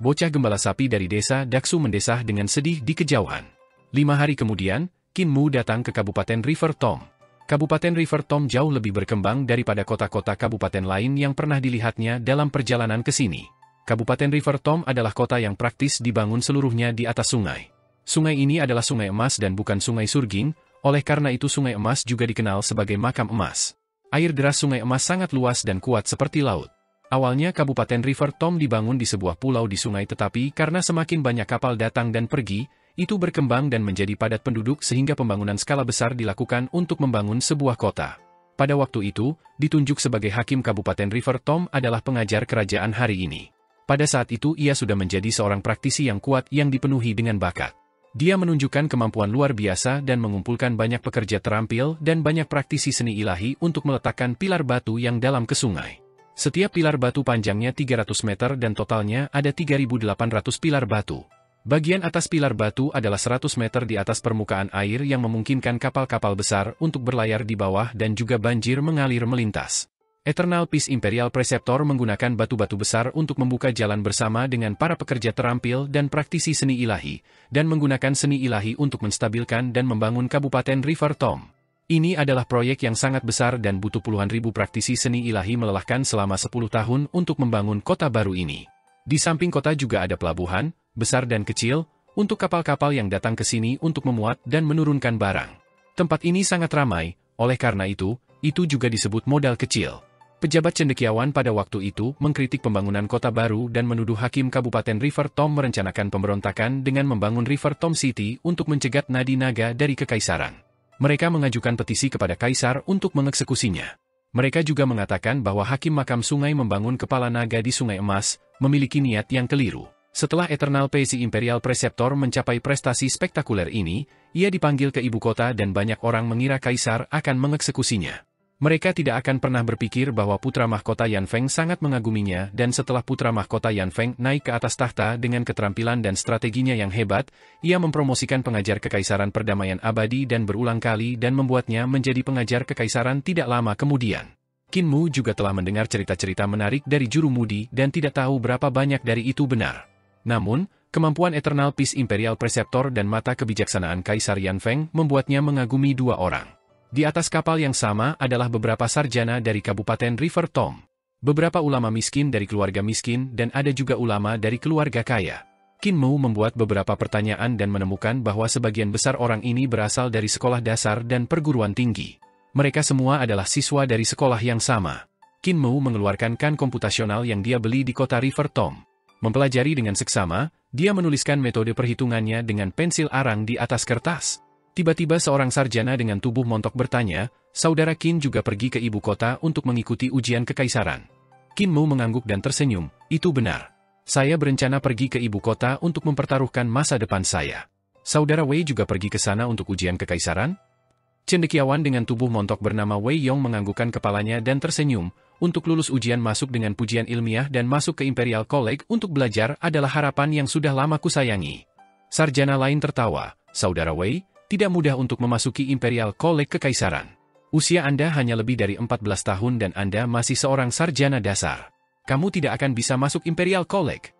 Bocah gembala sapi dari desa Daksu mendesah dengan sedih di kejauhan. 5 hari kemudian, Qin Mu datang ke Kabupaten River Tom. Kabupaten River Tom jauh lebih berkembang daripada kota-kota kabupaten lain yang pernah dilihatnya dalam perjalanan ke sini. Kabupaten River Tom adalah kota yang praktis dibangun seluruhnya di atas sungai. Sungai ini adalah sungai emas dan bukan sungai surging, oleh karena itu sungai emas juga dikenal sebagai makam emas. Air deras sungai emas sangat luas dan kuat seperti laut. Awalnya Kabupaten River Tom dibangun di sebuah pulau di sungai tetapi karena semakin banyak kapal datang dan pergi, itu berkembang dan menjadi padat penduduk sehingga pembangunan skala besar dilakukan untuk membangun sebuah kota. Pada waktu itu, ditunjuk sebagai hakim Kabupaten River Tom adalah pengajar kerajaan hari ini. Pada saat itu ia sudah menjadi seorang praktisi yang kuat yang dipenuhi dengan bakat. Dia menunjukkan kemampuan luar biasa dan mengumpulkan banyak pekerja terampil dan banyak praktisi seni ilahi untuk meletakkan pilar batu yang dalam ke sungai. Setiap pilar batu panjangnya 300 meter dan totalnya ada 3.800 pilar batu. Bagian atas pilar batu adalah 100 meter di atas permukaan air yang memungkinkan kapal-kapal besar untuk berlayar di bawah dan juga banjir mengalir melintas. Eternal Peace Imperial Preceptor menggunakan batu-batu besar untuk membuka jalan bersama dengan para pekerja terampil dan praktisi seni ilahi, dan menggunakan seni ilahi untuk menstabilkan dan membangun Kabupaten River Tom. Ini adalah proyek yang sangat besar dan butuh puluhan ribu praktisi seni ilahi melelahkan selama 10 tahun untuk membangun kota baru ini. Di samping kota juga ada pelabuhan, besar dan kecil, untuk kapal-kapal yang datang ke sini untuk memuat dan menurunkan barang. Tempat ini sangat ramai, oleh karena itu juga disebut modal kecil. Pejabat cendekiawan pada waktu itu mengkritik pembangunan kota baru dan menuduh hakim Kabupaten River Tom merencanakan pemberontakan dengan membangun River Tom City untuk mencegat nadi naga dari kekaisaran. Mereka mengajukan petisi kepada kaisar untuk mengeksekusinya. Mereka juga mengatakan bahwa hakim makam sungai membangun kepala naga di Sungai Emas memiliki niat yang keliru. Setelah Eternal Peace Imperial Preceptor mencapai prestasi spektakuler ini, ia dipanggil ke ibu kota dan banyak orang mengira kaisar akan mengeksekusinya. Mereka tidak akan pernah berpikir bahwa putra mahkota Yan Feng sangat mengaguminya dan setelah putra mahkota Yan Feng naik ke atas tahta dengan keterampilan dan strateginya yang hebat, ia mempromosikan pengajar kekaisaran perdamaian abadi dan berulang kali dan membuatnya menjadi pengajar kekaisaran tidak lama kemudian. Qin Mu juga telah mendengar cerita-cerita menarik dari jurumudi dan tidak tahu berapa banyak dari itu benar. Namun, kemampuan Eternal Peace Imperial Preceptor dan mata kebijaksanaan Kaisar Yan Feng membuatnya mengagumi dua orang. Di atas kapal yang sama adalah beberapa sarjana dari Kabupaten River Tom. Beberapa ulama miskin dari keluarga miskin dan ada juga ulama dari keluarga kaya. Qin Mu membuat beberapa pertanyaan dan menemukan bahwa sebagian besar orang ini berasal dari sekolah dasar dan perguruan tinggi. Mereka semua adalah siswa dari sekolah yang sama. Qin Mu mengeluarkan kan komputasional yang dia beli di kota River Tom. Mempelajari dengan seksama, dia menuliskan metode perhitungannya dengan pensil arang di atas kertas. Tiba-tiba seorang sarjana dengan tubuh montok bertanya, saudara Qin juga pergi ke ibu kota untuk mengikuti ujian kekaisaran. Qin Mu mengangguk dan tersenyum, itu benar. Saya berencana pergi ke ibu kota untuk mempertaruhkan masa depan saya. Saudara Wei juga pergi ke sana untuk ujian kekaisaran? Cendekiawan dengan tubuh montok bernama Wei Yong menganggukkan kepalanya dan tersenyum, untuk lulus ujian masuk dengan pujian ilmiah dan masuk ke Imperial College untuk belajar adalah harapan yang sudah lama kusayangi. Sarjana lain tertawa, saudara Wei, tidak mudah untuk memasuki Imperial College kekaisaran. Usia Anda hanya lebih dari 14 tahun dan Anda masih seorang sarjana dasar. Kamu tidak akan bisa masuk Imperial College.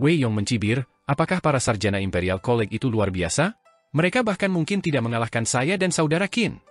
Wei Yong mencibir, Apakah para sarjana Imperial College itu luar biasa? Mereka bahkan mungkin tidak mengalahkan saya dan saudara Qin.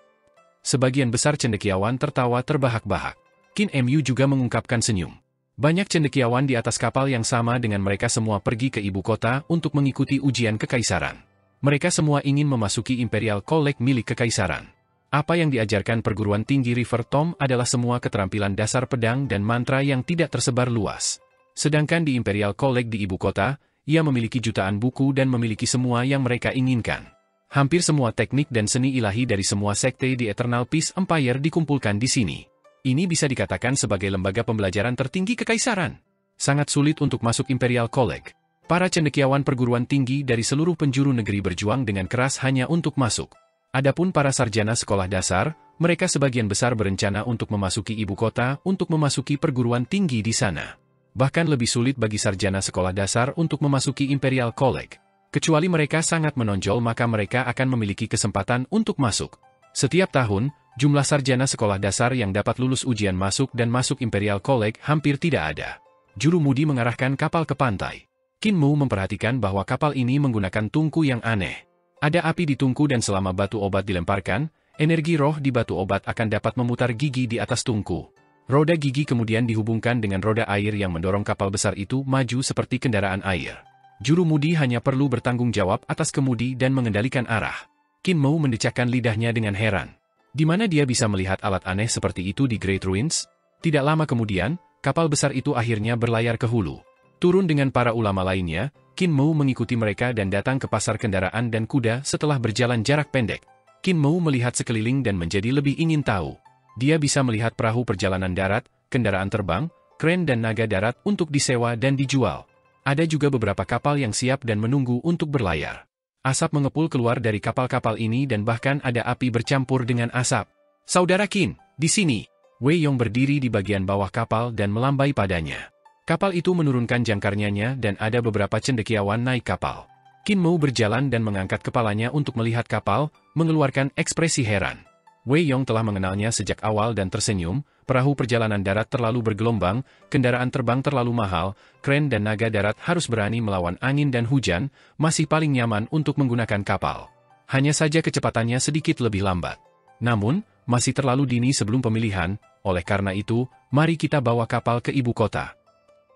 Sebagian besar cendekiawan tertawa terbahak-bahak. Qin Mu juga mengungkapkan senyum. Banyak cendekiawan di atas kapal yang sama dengan mereka semua pergi ke ibu kota untuk mengikuti ujian kekaisaran. Mereka semua ingin memasuki Imperial College milik kekaisaran. Apa yang diajarkan perguruan tinggi River Tom adalah semua keterampilan dasar pedang dan mantra yang tidak tersebar luas. Sedangkan di Imperial College di ibu kota, ia memiliki jutaan buku dan memiliki semua yang mereka inginkan. Hampir semua teknik dan seni ilahi dari semua sekte di Eternal Peace Empire dikumpulkan di sini. Ini bisa dikatakan sebagai lembaga pembelajaran tertinggi kekaisaran. Sangat sulit untuk masuk Imperial College. Para cendekiawan perguruan tinggi dari seluruh penjuru negeri berjuang dengan keras hanya untuk masuk. Adapun para sarjana sekolah dasar, mereka sebagian besar berencana untuk memasuki ibu kota untuk memasuki perguruan tinggi di sana. Bahkan lebih sulit bagi sarjana sekolah dasar untuk memasuki Imperial College. Kecuali mereka sangat menonjol maka mereka akan memiliki kesempatan untuk masuk. Setiap tahun, jumlah sarjana sekolah dasar yang dapat lulus ujian masuk dan masuk Imperial College hampir tidak ada. Juru mudi mengarahkan kapal ke pantai. Qin Mu memperhatikan bahwa kapal ini menggunakan tungku yang aneh. Ada api di tungku dan selama batu obat dilemparkan, energi roh di batu obat akan dapat memutar gigi di atas tungku. Roda gigi kemudian dihubungkan dengan roda air yang mendorong kapal besar itu maju seperti kendaraan air. Juru mudi hanya perlu bertanggung jawab atas kemudi dan mengendalikan arah. Qin Mu mendecakkan lidahnya dengan heran. Di mana dia bisa melihat alat aneh seperti itu di Great Ruins? Tidak lama kemudian, kapal besar itu akhirnya berlayar ke hulu. Turun dengan para ulama lainnya, Qin Mu mengikuti mereka dan datang ke pasar kendaraan dan kuda setelah berjalan jarak pendek. Qin Mu melihat sekeliling dan menjadi lebih ingin tahu. Dia bisa melihat perahu perjalanan darat, kendaraan terbang, kren dan naga darat untuk disewa dan dijual. Ada juga beberapa kapal yang siap dan menunggu untuk berlayar. Asap mengepul keluar dari kapal-kapal ini dan bahkan ada api bercampur dengan asap. Saudara Qin, di sini. Wei Yong berdiri di bagian bawah kapal dan melambai padanya. Kapal itu menurunkan jangkarnya dan ada beberapa cendekiawan naik kapal. Qin Mu berjalan dan mengangkat kepalanya untuk melihat kapal, mengeluarkan ekspresi heran. Wei Yong telah mengenalnya sejak awal dan tersenyum, perahu perjalanan darat terlalu bergelombang, kendaraan terbang terlalu mahal, kren dan naga darat harus berani melawan angin dan hujan, masih paling nyaman untuk menggunakan kapal. Hanya saja kecepatannya sedikit lebih lambat. Namun, masih terlalu dini sebelum pemilihan, oleh karena itu, mari kita bawa kapal ke ibu kota.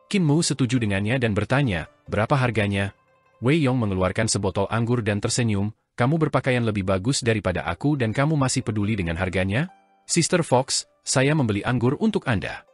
Qin Mu setuju dengannya dan bertanya, berapa harganya? Wei Yong mengeluarkan sebotol anggur dan tersenyum, kamu berpakaian lebih bagus daripada aku dan kamu masih peduli dengan harganya? Sister Fox, saya membeli anggur untuk Anda.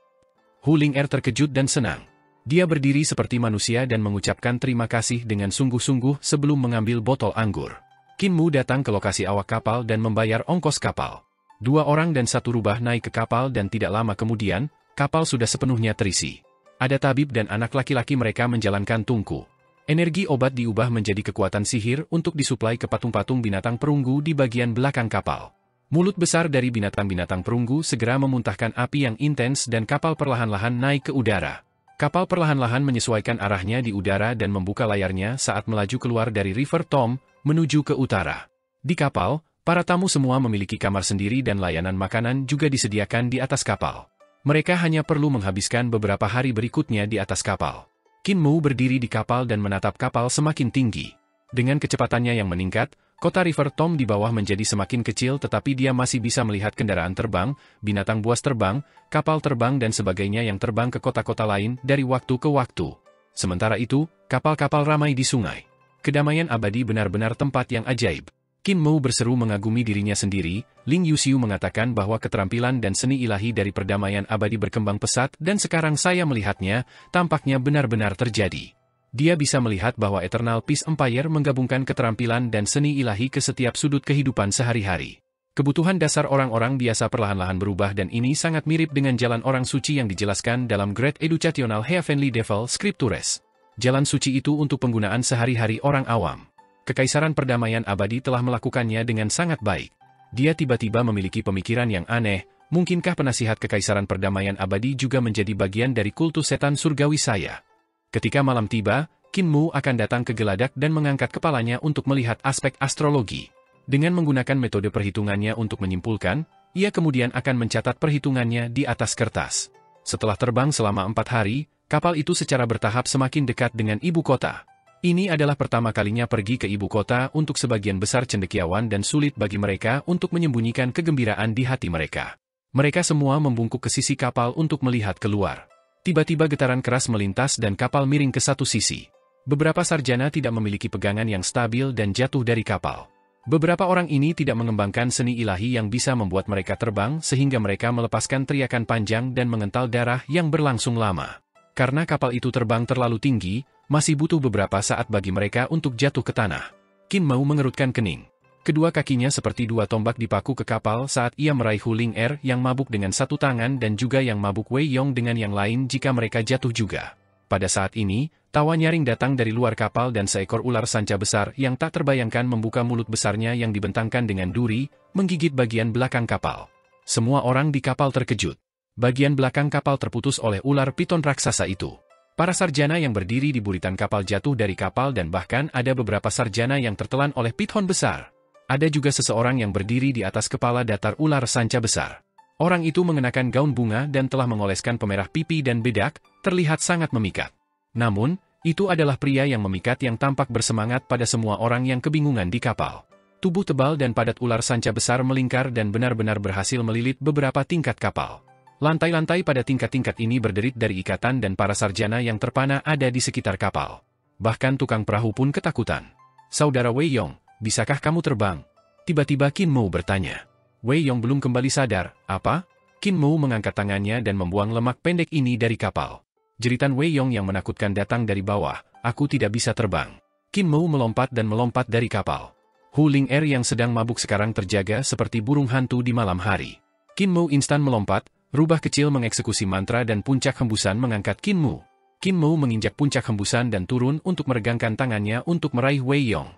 Hu Ling-er terkejut dan senang. Dia berdiri seperti manusia dan mengucapkan terima kasih dengan sungguh-sungguh sebelum mengambil botol anggur. Qin Mu datang ke lokasi awak kapal dan membayar ongkos kapal. 2 orang dan 1 rubah naik ke kapal dan tidak lama kemudian, kapal sudah sepenuhnya terisi. Ada tabib dan anak laki-laki mereka menjalankan tungku. Energi obat diubah menjadi kekuatan sihir untuk disuplai ke patung-patung binatang perunggu di bagian belakang kapal. Mulut besar dari binatang-binatang perunggu segera memuntahkan api yang intens dan kapal perlahan-lahan naik ke udara. Kapal perlahan-lahan menyesuaikan arahnya di udara dan membuka layarnya saat melaju keluar dari River Tom, menuju ke utara. Di kapal, para tamu semua memiliki kamar sendiri dan layanan makanan juga disediakan di atas kapal. Mereka hanya perlu menghabiskan beberapa hari berikutnya di atas kapal. Qin Mu berdiri di kapal dan menatap kapal semakin tinggi. Dengan kecepatannya yang meningkat, kota River Tom di bawah menjadi semakin kecil tetapi dia masih bisa melihat kendaraan terbang, binatang buas terbang, kapal terbang dan sebagainya yang terbang ke kota-kota lain dari waktu ke waktu. Sementara itu, kapal-kapal ramai di sungai. Kedamaian abadi benar-benar tempat yang ajaib. Qin Mu berseru mengagumi dirinya sendiri, Ling Yuxiu mengatakan bahwa keterampilan dan seni ilahi dari perdamaian abadi berkembang pesat dan sekarang saya melihatnya, tampaknya benar-benar terjadi. Dia bisa melihat bahwa Eternal Peace Empire menggabungkan keterampilan dan seni ilahi ke setiap sudut kehidupan sehari-hari. Kebutuhan dasar orang-orang biasa perlahan-lahan berubah dan ini sangat mirip dengan jalan orang suci yang dijelaskan dalam Great Educational Heavenly Devil Scriptures. Jalan suci itu untuk penggunaan sehari-hari orang awam. Kekaisaran Perdamaian Abadi telah melakukannya dengan sangat baik. Dia tiba-tiba memiliki pemikiran yang aneh, mungkinkah penasihat Kekaisaran Perdamaian Abadi juga menjadi bagian dari kultus setan surgawi saya? Ketika malam tiba, Qin Mu akan datang ke geladak dan mengangkat kepalanya untuk melihat aspek astrologi. Dengan menggunakan metode perhitungannya untuk menyimpulkan, ia kemudian akan mencatat perhitungannya di atas kertas. Setelah terbang selama 4 hari, kapal itu secara bertahap semakin dekat dengan ibu kota. Ini adalah pertama kalinya pergi ke ibu kota untuk sebagian besar cendekiawan dan sulit bagi mereka untuk menyembunyikan kegembiraan di hati mereka. Mereka semua membungkuk ke sisi kapal untuk melihat keluar. Tiba-tiba getaran keras melintas dan kapal miring ke satu sisi. Beberapa sarjana tidak memiliki pegangan yang stabil dan jatuh dari kapal. Beberapa orang ini tidak mengembangkan seni ilahi yang bisa membuat mereka terbang sehingga mereka melepaskan teriakan panjang dan mengental darah yang berlangsung lama. Karena kapal itu terbang terlalu tinggi, masih butuh beberapa saat bagi mereka untuk jatuh ke tanah. Qin Mou mengerutkan kening. Kedua kakinya seperti dua tombak dipaku ke kapal saat ia meraih Hu Ling'er yang mabuk dengan satu tangan dan juga yang mabuk Wei Yong dengan yang lain jika mereka jatuh juga. Pada saat ini, tawa nyaring datang dari luar kapal dan seekor ular sanca besar yang tak terbayangkan membuka mulut besarnya yang dibentangkan dengan duri, menggigit bagian belakang kapal. Semua orang di kapal terkejut. Bagian belakang kapal terputus oleh ular piton raksasa itu. Para sarjana yang berdiri di buritan kapal jatuh dari kapal dan bahkan ada beberapa sarjana yang tertelan oleh piton besar. Ada juga seseorang yang berdiri di atas kepala datar ular sanca besar. Orang itu mengenakan gaun bunga dan telah mengoleskan pemerah pipi dan bedak, terlihat sangat memikat. Namun, itu adalah pria yang memikat yang tampak bersemangat pada semua orang yang kebingungan di kapal. Tubuh tebal dan padat ular sanca besar melingkar dan benar-benar berhasil melilit beberapa tingkat kapal. Lantai-lantai pada tingkat-tingkat ini berderit dari ikatan dan para sarjana yang terpana ada di sekitar kapal. Bahkan tukang perahu pun ketakutan. "Saudara Wei Yong, bisakah kamu terbang?" Tiba-tiba Qin Mou bertanya. Wei Yong belum kembali sadar. "Apa?" Qin Mou mengangkat tangannya dan membuang lemak pendek ini dari kapal. Jeritan Wei Yong yang menakutkan datang dari bawah. "Aku tidak bisa terbang." Qin Mou melompat dan melompat dari kapal. Hu Ling'er yang sedang mabuk sekarang terjaga seperti burung hantu di malam hari. Qin Mou instan melompat, rubah kecil mengeksekusi mantra dan puncak hembusan mengangkat Qin Mou. Qin Mou menginjak puncak hembusan dan turun untuk meregangkan tangannya untuk meraih Wei Yong.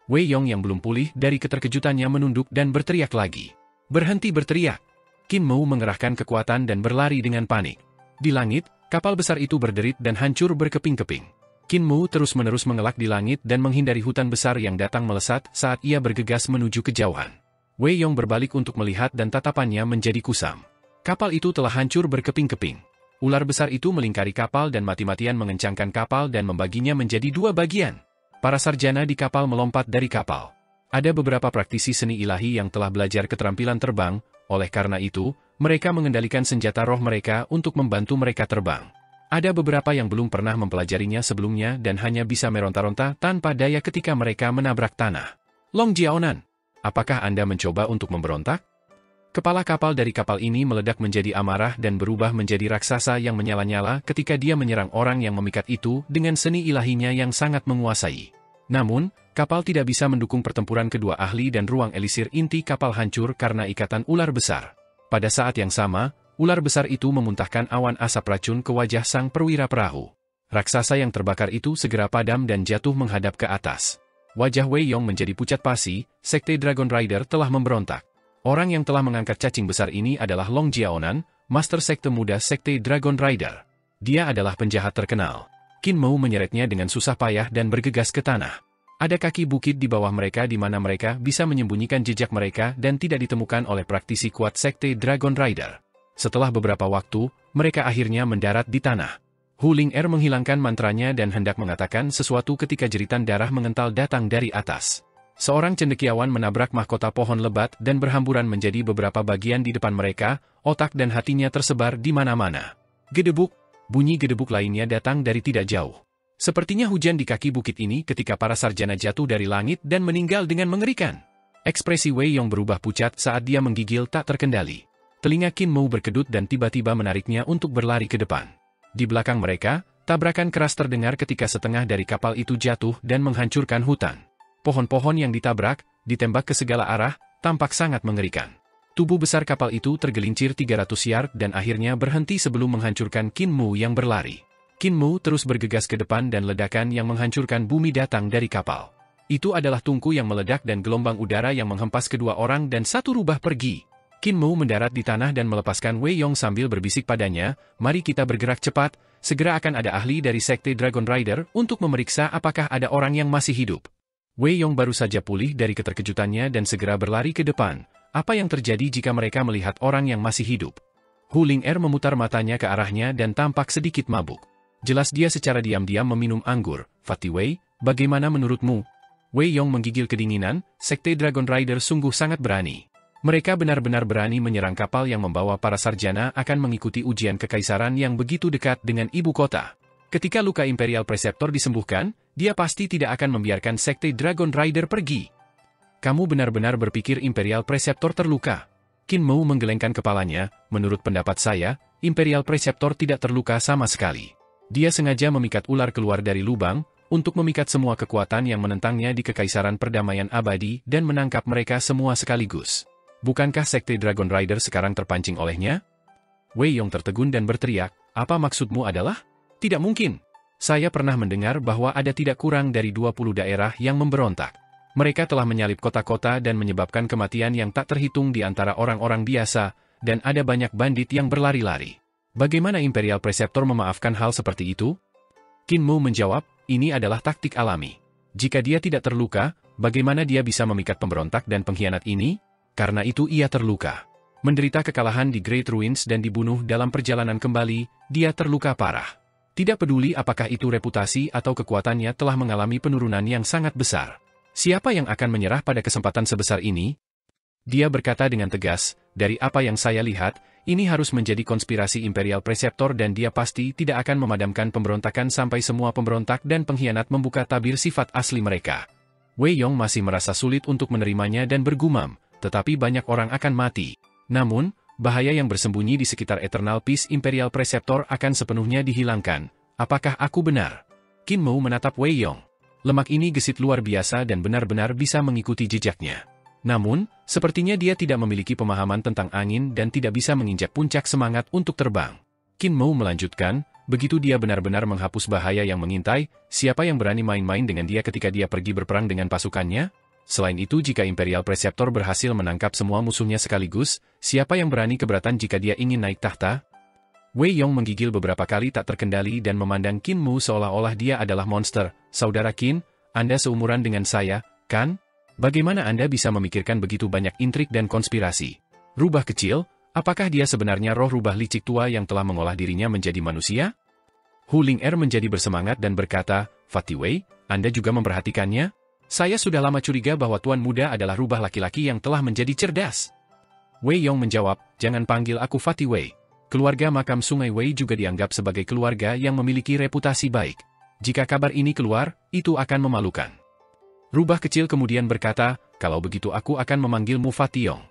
Wei Yong yang belum pulih dari keterkejutannya menunduk dan berteriak lagi. "Berhenti berteriak!" Qin Mou mengerahkan kekuatan dan berlari dengan panik. Di langit, kapal besar itu berderit dan hancur berkeping-keping. Qin Mou terus-menerus mengelak di langit dan menghindari hutan besar yang datang melesat saat ia bergegas menuju kejauhan. Wei Yong berbalik untuk melihat dan tatapannya menjadi kusam. Kapal itu telah hancur berkeping-keping. Ular besar itu melingkari kapal dan mati-matian mengencangkan kapal dan membaginya menjadi dua bagian. Para sarjana di kapal melompat dari kapal. Ada beberapa praktisi seni ilahi yang telah belajar keterampilan terbang, oleh karena itu, mereka mengendalikan senjata roh mereka untuk membantu mereka terbang. Ada beberapa yang belum pernah mempelajarinya sebelumnya dan hanya bisa meronta-ronta tanpa daya ketika mereka menabrak tanah. "Long Jiaonan, apakah Anda mencoba untuk memberontak?" Kepala kapal dari kapal ini meledak menjadi amarah dan berubah menjadi raksasa yang menyala-nyala ketika dia menyerang orang yang memikat itu dengan seni ilahinya yang sangat menguasai. Namun, kapal tidak bisa mendukung pertempuran kedua ahli dan ruang elisir inti kapal hancur karena ikatan ular besar. Pada saat yang sama, ular besar itu memuntahkan awan asap racun ke wajah sang perwira perahu. Raksasa yang terbakar itu segera padam dan jatuh menghadap ke atas. Wajah Wei Yong menjadi pucat pasi, Sekte Dragon Rider telah memberontak. Orang yang telah mengangkat cacing besar ini adalah Long Jiaonan, Master Sekte Muda Sekte Dragon Rider. Dia adalah penjahat terkenal. Qin Mou menyeretnya dengan susah payah dan bergegas ke tanah. Ada kaki bukit di bawah mereka di mana mereka bisa menyembunyikan jejak mereka dan tidak ditemukan oleh praktisi kuat Sekte Dragon Rider. Setelah beberapa waktu, mereka akhirnya mendarat di tanah. Hu Ling'er menghilangkan mantranya dan hendak mengatakan sesuatu ketika jeritan darah mengental datang dari atas. Seorang cendekiawan menabrak mahkota pohon lebat dan berhamburan menjadi beberapa bagian di depan mereka, otak dan hatinya tersebar di mana-mana. Gedebuk, bunyi gedebuk lainnya datang dari tidak jauh. Sepertinya hujan di kaki bukit ini ketika para sarjana jatuh dari langit dan meninggal dengan mengerikan. Ekspresi Wei Yong berubah pucat saat dia menggigil tak terkendali. Telinga Qin Mou berkedut dan tiba-tiba menariknya untuk berlari ke depan. Di belakang mereka, tabrakan keras terdengar ketika setengah dari kapal itu jatuh dan menghancurkan hutan. Pohon-pohon yang ditabrak, ditembak ke segala arah, tampak sangat mengerikan. Tubuh besar kapal itu tergelincir 300 yard dan akhirnya berhenti sebelum menghancurkan Qin Mou yang berlari. Qin Mou terus bergegas ke depan dan ledakan yang menghancurkan bumi datang dari kapal. Itu adalah tungku yang meledak dan gelombang udara yang menghempas kedua orang dan satu rubah pergi. Qin Mou mendarat di tanah dan melepaskan Wei Yong sambil berbisik padanya, "Mari kita bergerak cepat, segera akan ada ahli dari Sekte Dragon Rider untuk memeriksa apakah ada orang yang masih hidup." Wei Yong baru saja pulih dari keterkejutannya dan segera berlari ke depan. Apa yang terjadi jika mereka melihat orang yang masih hidup? Hu Ling'er memutar matanya ke arahnya dan tampak sedikit mabuk. Jelas dia secara diam-diam meminum anggur. Fatty Wei, bagaimana menurutmu? Wei Yong menggigil kedinginan, Sekte Dragon Rider sungguh sangat berani. Mereka benar-benar berani menyerang kapal yang membawa para sarjana akan mengikuti ujian kekaisaran yang begitu dekat dengan ibu kota. Ketika luka Imperial Preceptor disembuhkan, dia pasti tidak akan membiarkan Sekte Dragon Rider pergi. Kamu benar-benar berpikir Imperial Preceptor terluka? Qin Mu menggelengkan kepalanya, menurut pendapat saya, Imperial Preceptor tidak terluka sama sekali. Dia sengaja memikat ular keluar dari lubang, untuk memikat semua kekuatan yang menentangnya di Kekaisaran Perdamaian Abadi dan menangkap mereka semua sekaligus. Bukankah Sekte Dragon Rider sekarang terpancing olehnya? Wei Yong tertegun dan berteriak, apa maksudmu adalah? Tidak mungkin. Saya pernah mendengar bahwa ada tidak kurang dari 20 daerah yang memberontak. Mereka telah menyalip kota-kota dan menyebabkan kematian yang tak terhitung di antara orang-orang biasa, dan ada banyak bandit yang berlari-lari. Bagaimana Imperial Preceptor memaafkan hal seperti itu? Qin Mu menjawab, ini adalah taktik alami. Jika dia tidak terluka, bagaimana dia bisa memikat pemberontak dan pengkhianat ini? Karena itu ia terluka. Menderita kekalahan di Great Ruins dan dibunuh dalam perjalanan kembali, dia terluka parah. Tidak peduli apakah itu reputasi atau kekuatannya telah mengalami penurunan yang sangat besar. Siapa yang akan menyerah pada kesempatan sebesar ini? Dia berkata dengan tegas, dari apa yang saya lihat, ini harus menjadi konspirasi Imperial Preceptor dan dia pasti tidak akan memadamkan pemberontakan sampai semua pemberontak dan pengkhianat membuka tabir sifat asli mereka. Wei Yong masih merasa sulit untuk menerimanya dan bergumam, tetapi banyak orang akan mati. Namun, bahaya yang bersembunyi di sekitar Eternal Peace Imperial Preceptor akan sepenuhnya dihilangkan. Apakah aku benar? Qin Mu menatap Wei Yong. Lemak ini gesit luar biasa dan benar-benar bisa mengikuti jejaknya. Namun, sepertinya dia tidak memiliki pemahaman tentang angin dan tidak bisa menginjak puncak semangat untuk terbang. Qin Mu melanjutkan, begitu dia benar-benar menghapus bahaya yang mengintai, siapa yang berani main-main dengan dia ketika dia pergi berperang dengan pasukannya? Selain itu, jika Imperial Preceptor berhasil menangkap semua musuhnya sekaligus, siapa yang berani keberatan jika dia ingin naik tahta? Wei Yong menggigil beberapa kali tak terkendali dan memandang Qin Mu seolah-olah dia adalah monster. Saudara Qin, Anda seumuran dengan saya, kan? Bagaimana Anda bisa memikirkan begitu banyak intrik dan konspirasi? Rubah kecil, apakah dia sebenarnya roh rubah licik tua yang telah mengolah dirinya menjadi manusia? Hu Ling'er menjadi bersemangat dan berkata, Fatty Wei, Anda juga memperhatikannya? Saya sudah lama curiga bahwa Tuan Muda adalah rubah laki-laki yang telah menjadi cerdas. Wei Yong menjawab, jangan panggil aku Fatty Wei. Keluarga makam Sungai Wei juga dianggap sebagai keluarga yang memiliki reputasi baik. Jika kabar ini keluar, itu akan memalukan. Rubah kecil kemudian berkata, kalau begitu aku akan memanggilmu Fatty Yong.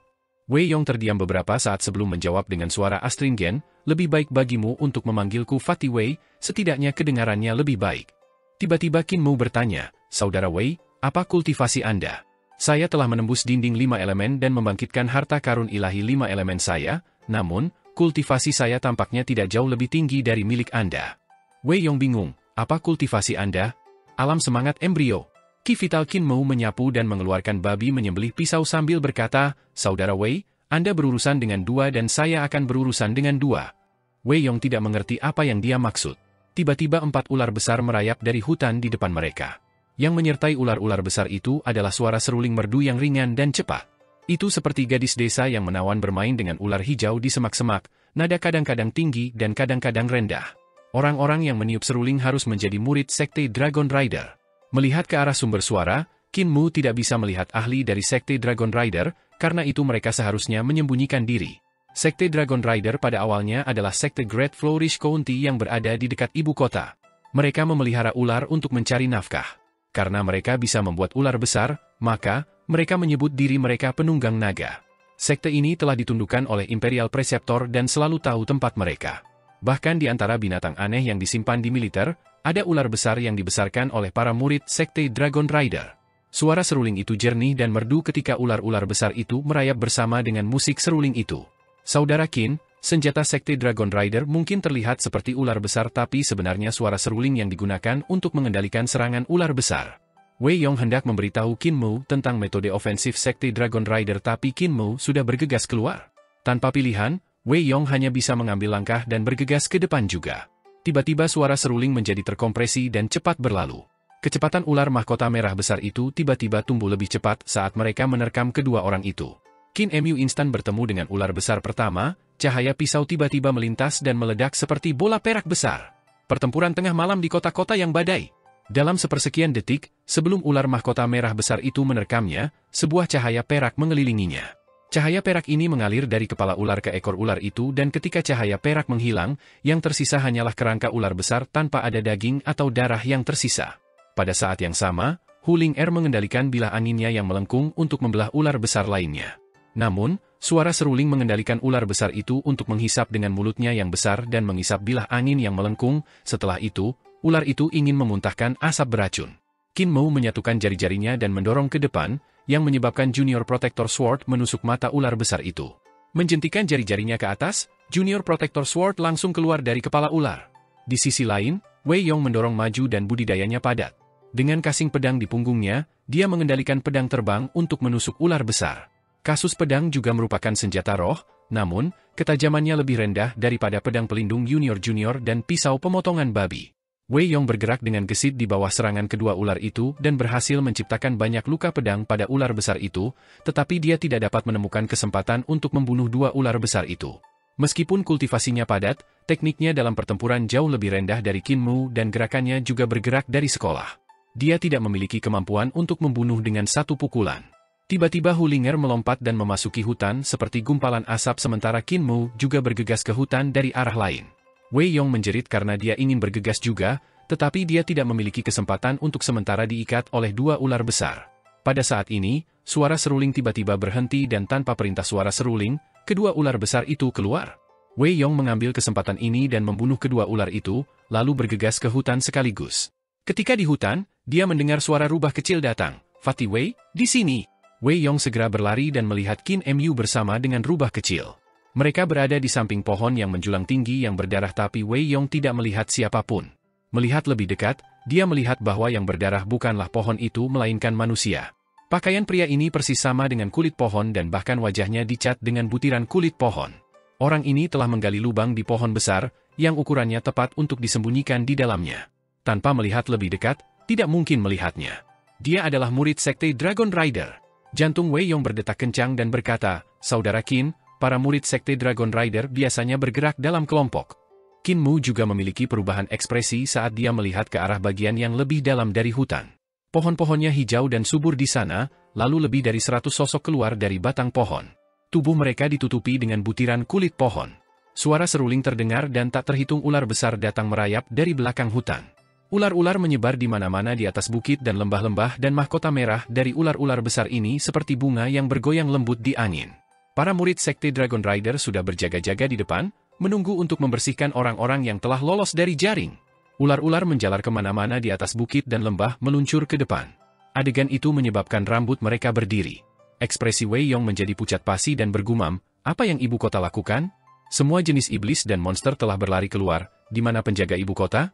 Wei Yong terdiam beberapa saat sebelum menjawab dengan suara astringen, lebih baik bagimu untuk memanggilku Fatty Wei, setidaknya kedengarannya lebih baik. Tiba-tiba Qin Mu bertanya, Saudara Wei, apa kultivasi Anda? Saya telah menembus dinding 5 elemen dan membangkitkan harta karun ilahi 5 elemen saya, namun, kultivasi saya tampaknya tidak jauh lebih tinggi dari milik Anda. Wei Yong bingung, apa kultivasi Anda? Alam semangat embrio. Ki Vital Qin Mu menyapu dan mengeluarkan babi menyembelih pisau sambil berkata, Saudara Wei, Anda berurusan dengan 2 dan saya akan berurusan dengan 2. Wei Yong tidak mengerti apa yang dia maksud. Tiba-tiba 4 ular besar merayap dari hutan di depan mereka. Yang menyertai ular-ular besar itu adalah suara seruling merdu yang ringan dan cepat. Itu seperti gadis desa yang menawan bermain dengan ular hijau di semak-semak, nada kadang-kadang tinggi dan kadang-kadang rendah. Orang-orang yang meniup seruling harus menjadi murid Sekte Dragon Rider. Melihat ke arah sumber suara, Qin Mu tidak bisa melihat ahli dari Sekte Dragon Rider, karena itu mereka seharusnya menyembunyikan diri. Sekte Dragon Rider pada awalnya adalah Sekte Great Flourish County yang berada di dekat ibu kota. Mereka memelihara ular untuk mencari nafkah. Karena mereka bisa membuat ular besar, maka mereka menyebut diri mereka penunggang naga. Sekte ini telah ditundukkan oleh Imperial Preceptor dan selalu tahu tempat mereka. Bahkan di antara binatang aneh yang disimpan di militer, ada ular besar yang dibesarkan oleh para murid Sekte Dragon Rider. Suara seruling itu jernih dan merdu ketika ular-ular besar itu merayap bersama dengan musik seruling itu. Saudara Qin, senjata Sekte Dragon Rider mungkin terlihat seperti ular besar tapi sebenarnya suara seruling yang digunakan untuk mengendalikan serangan ular besar. Wei Yong hendak memberitahu Qin Mu tentang metode ofensif Sekte Dragon Rider tapi Qin Mu sudah bergegas keluar. Tanpa pilihan, Wei Yong hanya bisa mengambil langkah dan bergegas ke depan juga. Tiba-tiba suara seruling menjadi terkompresi dan cepat berlalu. Kecepatan ular mahkota merah besar itu tiba-tiba tumbuh lebih cepat saat mereka menerkam kedua orang itu. Qin Mu instan bertemu dengan ular besar pertama, cahaya pisau tiba-tiba melintas dan meledak seperti bola perak besar. Pertempuran tengah malam di kota-kota yang badai. Dalam sepersekian detik, sebelum ular mahkota merah besar itu menerkamnya, sebuah cahaya perak mengelilinginya. Cahaya perak ini mengalir dari kepala ular ke ekor ular itu dan ketika cahaya perak menghilang, yang tersisa hanyalah kerangka ular besar tanpa ada daging atau darah yang tersisa. Pada saat yang sama, Hu Ling Er mengendalikan bilah anginnya yang melengkung untuk membelah ular besar lainnya. Namun, suara seruling mengendalikan ular besar itu untuk menghisap dengan mulutnya yang besar dan mengisap bilah angin yang melengkung. Setelah itu, ular itu ingin memuntahkan asap beracun. Qin Mu menyatukan jari-jarinya dan mendorong ke depan, yang menyebabkan Junior Protector Sword menusuk mata ular besar itu. Menjentikan jari-jarinya ke atas, Junior Protector Sword langsung keluar dari kepala ular. Di sisi lain, Wei Yong mendorong maju dan budidayanya padat. Dengan kasing pedang di punggungnya, dia mengendalikan pedang terbang untuk menusuk ular besar. Kasus pedang juga merupakan senjata roh, namun, ketajamannya lebih rendah daripada pedang pelindung junior-junior dan pisau pemotongan babi. Wei Yong bergerak dengan gesit di bawah serangan kedua ular itu dan berhasil menciptakan banyak luka pedang pada ular besar itu, tetapi dia tidak dapat menemukan kesempatan untuk membunuh dua ular besar itu. Meskipun kultivasinya padat, tekniknya dalam pertempuran jauh lebih rendah dari Qin Mu dan gerakannya juga bergerak dari sekolah. Dia tidak memiliki kemampuan untuk membunuh dengan satu pukulan. Tiba-tiba Hu Ling Er melompat dan memasuki hutan seperti gumpalan asap sementara Qin Mu juga bergegas ke hutan dari arah lain. Wei Yong menjerit karena dia ingin bergegas juga, tetapi dia tidak memiliki kesempatan untuk sementara diikat oleh dua ular besar. Pada saat ini, suara seruling tiba-tiba berhenti dan tanpa perintah suara seruling, kedua ular besar itu keluar. Wei Yong mengambil kesempatan ini dan membunuh kedua ular itu, lalu bergegas ke hutan sekaligus. Ketika di hutan, dia mendengar suara rubah kecil datang. "Fatty Wei, di sini!" Wei Yong segera berlari dan melihat Qin Mu bersama dengan rubah kecil. Mereka berada di samping pohon yang menjulang tinggi yang berdarah tapi Wei Yong tidak melihat siapapun. Melihat lebih dekat, dia melihat bahwa yang berdarah bukanlah pohon itu melainkan manusia. Pakaian pria ini persis sama dengan kulit pohon dan bahkan wajahnya dicat dengan butiran kulit pohon. Orang ini telah menggali lubang di pohon besar, yang ukurannya tepat untuk disembunyikan di dalamnya. Tanpa melihat lebih dekat, tidak mungkin melihatnya. Dia adalah murid sekte Dragon Rider. Jantung Wei Yong berdetak kencang dan berkata, "Saudara Qin, para murid sekte Dragon Rider biasanya bergerak dalam kelompok." Qin Mu juga memiliki perubahan ekspresi saat dia melihat ke arah bagian yang lebih dalam dari hutan. Pohon-pohonnya hijau dan subur di sana, lalu lebih dari 100 sosok keluar dari batang pohon. Tubuh mereka ditutupi dengan butiran kulit pohon. Suara seruling terdengar dan tak terhitung ular besar datang merayap dari belakang hutan. Ular-ular menyebar di mana-mana di atas bukit dan lembah-lembah dan mahkota merah dari ular-ular besar ini seperti bunga yang bergoyang lembut di angin. Para murid sekte Dragon Rider sudah berjaga-jaga di depan, menunggu untuk membersihkan orang-orang yang telah lolos dari jaring. Ular-ular menjalar kemana-mana di atas bukit dan lembah meluncur ke depan. Adegan itu menyebabkan rambut mereka berdiri. Ekspresi Wei Yong menjadi pucat pasi dan bergumam, "Apa yang ibu kota lakukan?" Semua jenis iblis dan monster telah berlari keluar, di mana penjaga ibu kota?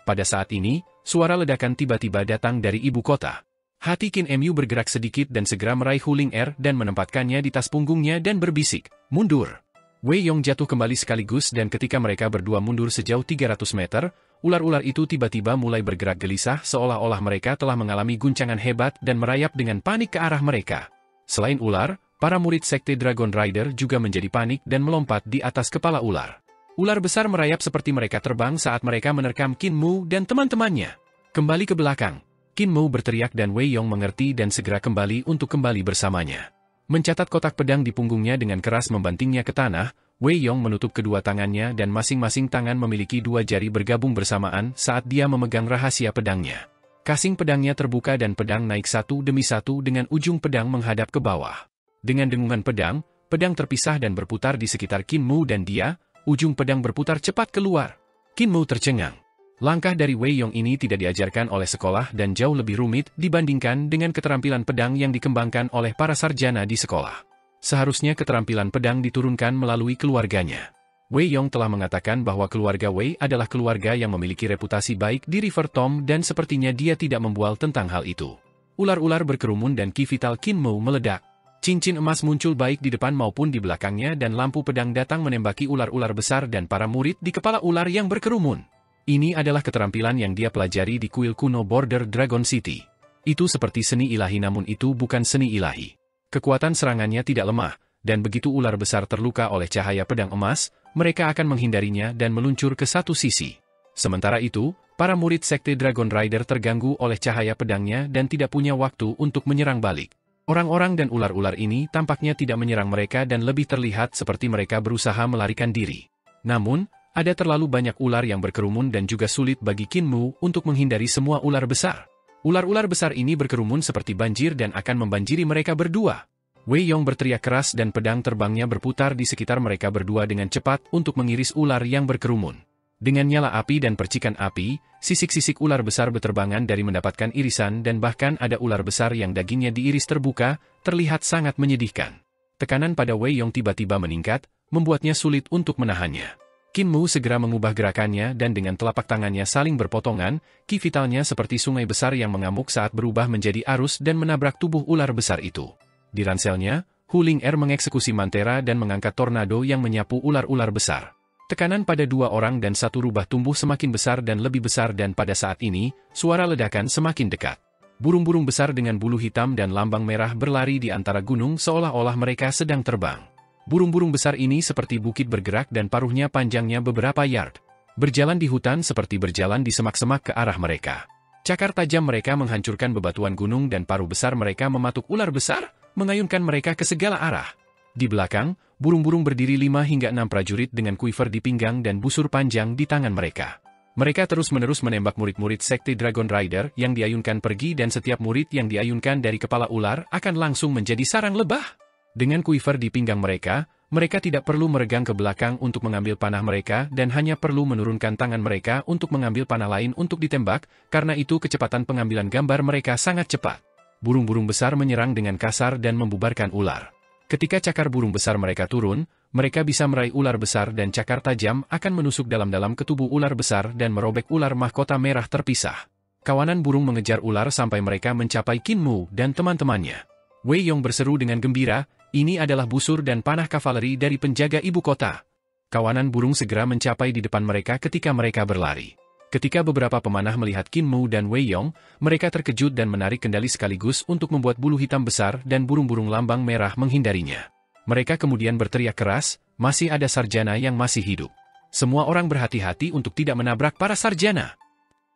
Pada saat ini, suara ledakan tiba-tiba datang dari ibu kota. Hati Qin Mu bergerak sedikit dan segera meraih Hu Ling Er dan menempatkannya di tas punggungnya dan berbisik, "Mundur!" Wei Yong jatuh kembali sekaligus dan ketika mereka berdua mundur sejauh 300 meter, ular-ular itu tiba-tiba mulai bergerak gelisah seolah-olah mereka telah mengalami guncangan hebat dan merayap dengan panik ke arah mereka. Selain ular, para murid sekte Dragon Rider juga menjadi panik dan melompat di atas kepala ular. Ular besar merayap seperti mereka terbang saat mereka menerkam Qin Mu dan teman-temannya. Kembali ke belakang. Qin Mu berteriak dan Wei Yong mengerti dan segera kembali untuk kembali bersamanya. Mencatat kotak pedang di punggungnya dengan keras membantingnya ke tanah, Wei Yong menutup kedua tangannya dan masing-masing tangan memiliki dua jari bergabung bersamaan saat dia memegang rahasia pedangnya. Kasing pedangnya terbuka dan pedang naik satu demi satu dengan ujung pedang menghadap ke bawah. Dengan dengungan pedang, pedang terpisah dan berputar di sekitar Qin Mu dan dia. Ujung pedang berputar cepat keluar. Qin Mu tercengang. Langkah dari Wei Yong ini tidak diajarkan oleh sekolah dan jauh lebih rumit dibandingkan dengan keterampilan pedang yang dikembangkan oleh para sarjana di sekolah. Seharusnya keterampilan pedang diturunkan melalui keluarganya. Wei Yong telah mengatakan bahwa keluarga Wei adalah keluarga yang memiliki reputasi baik di River Tom dan sepertinya dia tidak membual tentang hal itu. Ular-ular berkerumun dan ki vital Qin Mu meledak. Cincin emas muncul baik di depan maupun di belakangnya dan lampu pedang datang menembaki ular-ular besar dan para murid di kepala ular yang berkerumun. Ini adalah keterampilan yang dia pelajari di kuil kuno Border Dragon City. Itu seperti seni ilahi namun itu bukan seni ilahi. Kekuatan serangannya tidak lemah, dan begitu ular besar terluka oleh cahaya pedang emas, mereka akan menghindarinya dan meluncur ke satu sisi. Sementara itu, para murid Sekte Dragon Rider terganggu oleh cahaya pedangnya dan tidak punya waktu untuk menyerang balik. Orang-orang dan ular-ular ini tampaknya tidak menyerang mereka dan lebih terlihat seperti mereka berusaha melarikan diri. Namun, ada terlalu banyak ular yang berkerumun dan juga sulit bagi Kinmu untuk menghindari semua ular besar. Ular-ular besar ini berkerumun seperti banjir dan akan membanjiri mereka berdua. Wei Yong berteriak keras dan pedang terbangnya berputar di sekitar mereka berdua dengan cepat untuk mengiris ular yang berkerumun. Dengan nyala api dan percikan api, sisik-sisik ular besar berterbangan dari mendapatkan irisan dan bahkan ada ular besar yang dagingnya diiris terbuka, terlihat sangat menyedihkan. Tekanan pada Wei Yong tiba-tiba meningkat, membuatnya sulit untuk menahannya. Kinmu segera mengubah gerakannya dan dengan telapak tangannya saling berpotongan, ki vitalnya seperti sungai besar yang mengamuk saat berubah menjadi arus dan menabrak tubuh ular besar itu. Di ranselnya, Hu Ling-er mengeksekusi Mantera dan mengangkat tornado yang menyapu ular-ular besar. Tekanan pada dua orang dan satu rubah tumbuh semakin besar dan lebih besar dan pada saat ini, suara ledakan semakin dekat. Burung-burung besar dengan bulu hitam dan lambang merah berlari di antara gunung seolah-olah mereka sedang terbang. Burung-burung besar ini seperti bukit bergerak dan paruhnya panjangnya beberapa yard. Berjalan di hutan seperti berjalan di semak-semak ke arah mereka. Cakar tajam mereka menghancurkan bebatuan gunung dan paruh besar mereka mematuk ular besar, mengayunkan mereka ke segala arah. Di belakang, burung-burung berdiri 5 hingga 6 prajurit dengan quiver di pinggang dan busur panjang di tangan mereka. Mereka terus-menerus menembak murid-murid Sekte Dragon Rider yang diayunkan pergi dan setiap murid yang diayunkan dari kepala ular akan langsung menjadi sarang lebah. Dengan quiver di pinggang mereka, mereka tidak perlu meregang ke belakang untuk mengambil panah mereka dan hanya perlu menurunkan tangan mereka untuk mengambil panah lain untuk ditembak, karena itu kecepatan pengambilan gambar mereka sangat cepat. Burung-burung besar menyerang dengan kasar dan membubarkan ular. Ketika cakar burung besar mereka turun, mereka bisa meraih ular besar dan cakar tajam akan menusuk dalam-dalam ke tubuh ular besar dan merobek ular mahkota merah terpisah. Kawanan burung mengejar ular sampai mereka mencapai Kinmu dan teman-temannya. Wei Yong berseru dengan gembira, ini adalah busur dan panah kavaleri dari penjaga ibu kota. Kawanan burung segera mencapai di depan mereka ketika mereka berlari. Ketika beberapa pemanah melihat Kinmu dan Wei Yong, mereka terkejut dan menarik kendali sekaligus untuk membuat bulu hitam besar dan burung-burung lambang merah menghindarinya. Mereka kemudian berteriak keras, masih ada sarjana yang masih hidup. Semua orang berhati-hati untuk tidak menabrak para sarjana.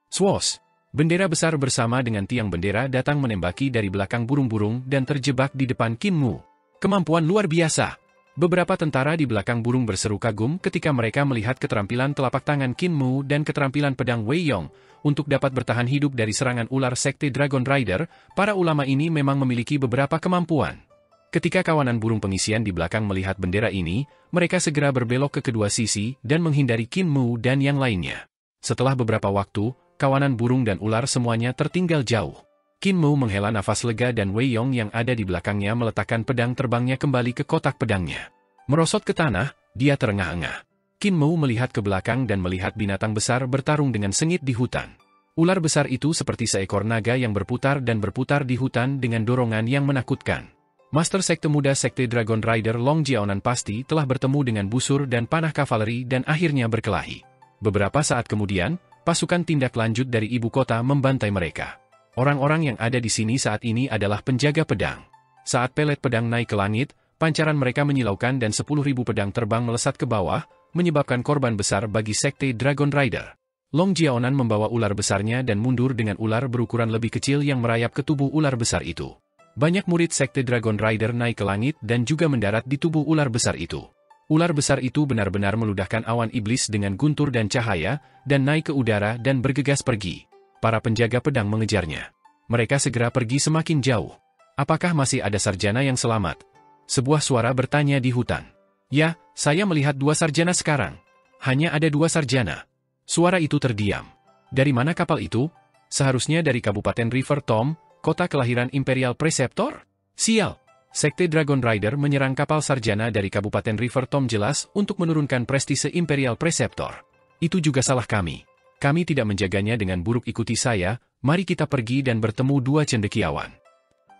Swos! Bendera besar bersama dengan tiang bendera datang menembaki dari belakang burung-burung dan terjebak di depan Kinmu. Kemampuan luar biasa! Beberapa tentara di belakang burung berseru kagum ketika mereka melihat keterampilan telapak tangan Kinmu dan keterampilan pedang Wei Yong. Untuk dapat bertahan hidup dari serangan ular Sekte Dragon Rider, para ulama ini memang memiliki beberapa kemampuan. Ketika kawanan burung pengisian di belakang melihat bendera ini, mereka segera berbelok ke kedua sisi dan menghindari Kinmu dan yang lainnya. Setelah beberapa waktu, kawanan burung dan ular semuanya tertinggal jauh. Kinmu menghela nafas lega dan Wei Yong yang ada di belakangnya meletakkan pedang terbangnya kembali ke kotak pedangnya. Merosot ke tanah, dia terengah-engah. Kinmu melihat ke belakang dan melihat binatang besar bertarung dengan sengit di hutan. Ular besar itu seperti seekor naga yang berputar dan berputar di hutan dengan dorongan yang menakutkan. Master Sekte Muda Sekte Dragon Rider Long Jiaonan pasti telah bertemu dengan busur dan panah kavaleri dan akhirnya berkelahi. Beberapa saat kemudian, pasukan tindak lanjut dari ibu kota membantai mereka. Orang-orang yang ada di sini saat ini adalah penjaga pedang. Saat pelet pedang naik ke langit, pancaran mereka menyilaukan dan 10.000 pedang terbang melesat ke bawah, menyebabkan korban besar bagi Sekte Dragon Rider. Long Jiaonan membawa ular besarnya dan mundur dengan ular berukuran lebih kecil yang merayap ke tubuh ular besar itu. Banyak murid Sekte Dragon Rider naik ke langit dan juga mendarat di tubuh ular besar itu. Ular besar itu benar-benar meludahkan awan iblis dengan guntur dan cahaya, dan naik ke udara dan bergegas pergi. Para penjaga pedang mengejarnya. Mereka segera pergi semakin jauh. Apakah masih ada sarjana yang selamat? Sebuah suara bertanya di hutan. Ya, saya melihat 2 sarjana sekarang. Hanya ada 2 sarjana. Suara itu terdiam. Dari mana kapal itu? Seharusnya dari Kabupaten River Tom, kota kelahiran Imperial Preceptor? Sial! Sekte Dragon Rider menyerang kapal sarjana dari Kabupaten River Tom jelas untuk menurunkan prestise Imperial Preceptor. Itu juga salah kami. Kami tidak menjaganya dengan buruk, ikuti saya, mari kita pergi dan bertemu 2 cendekiawan.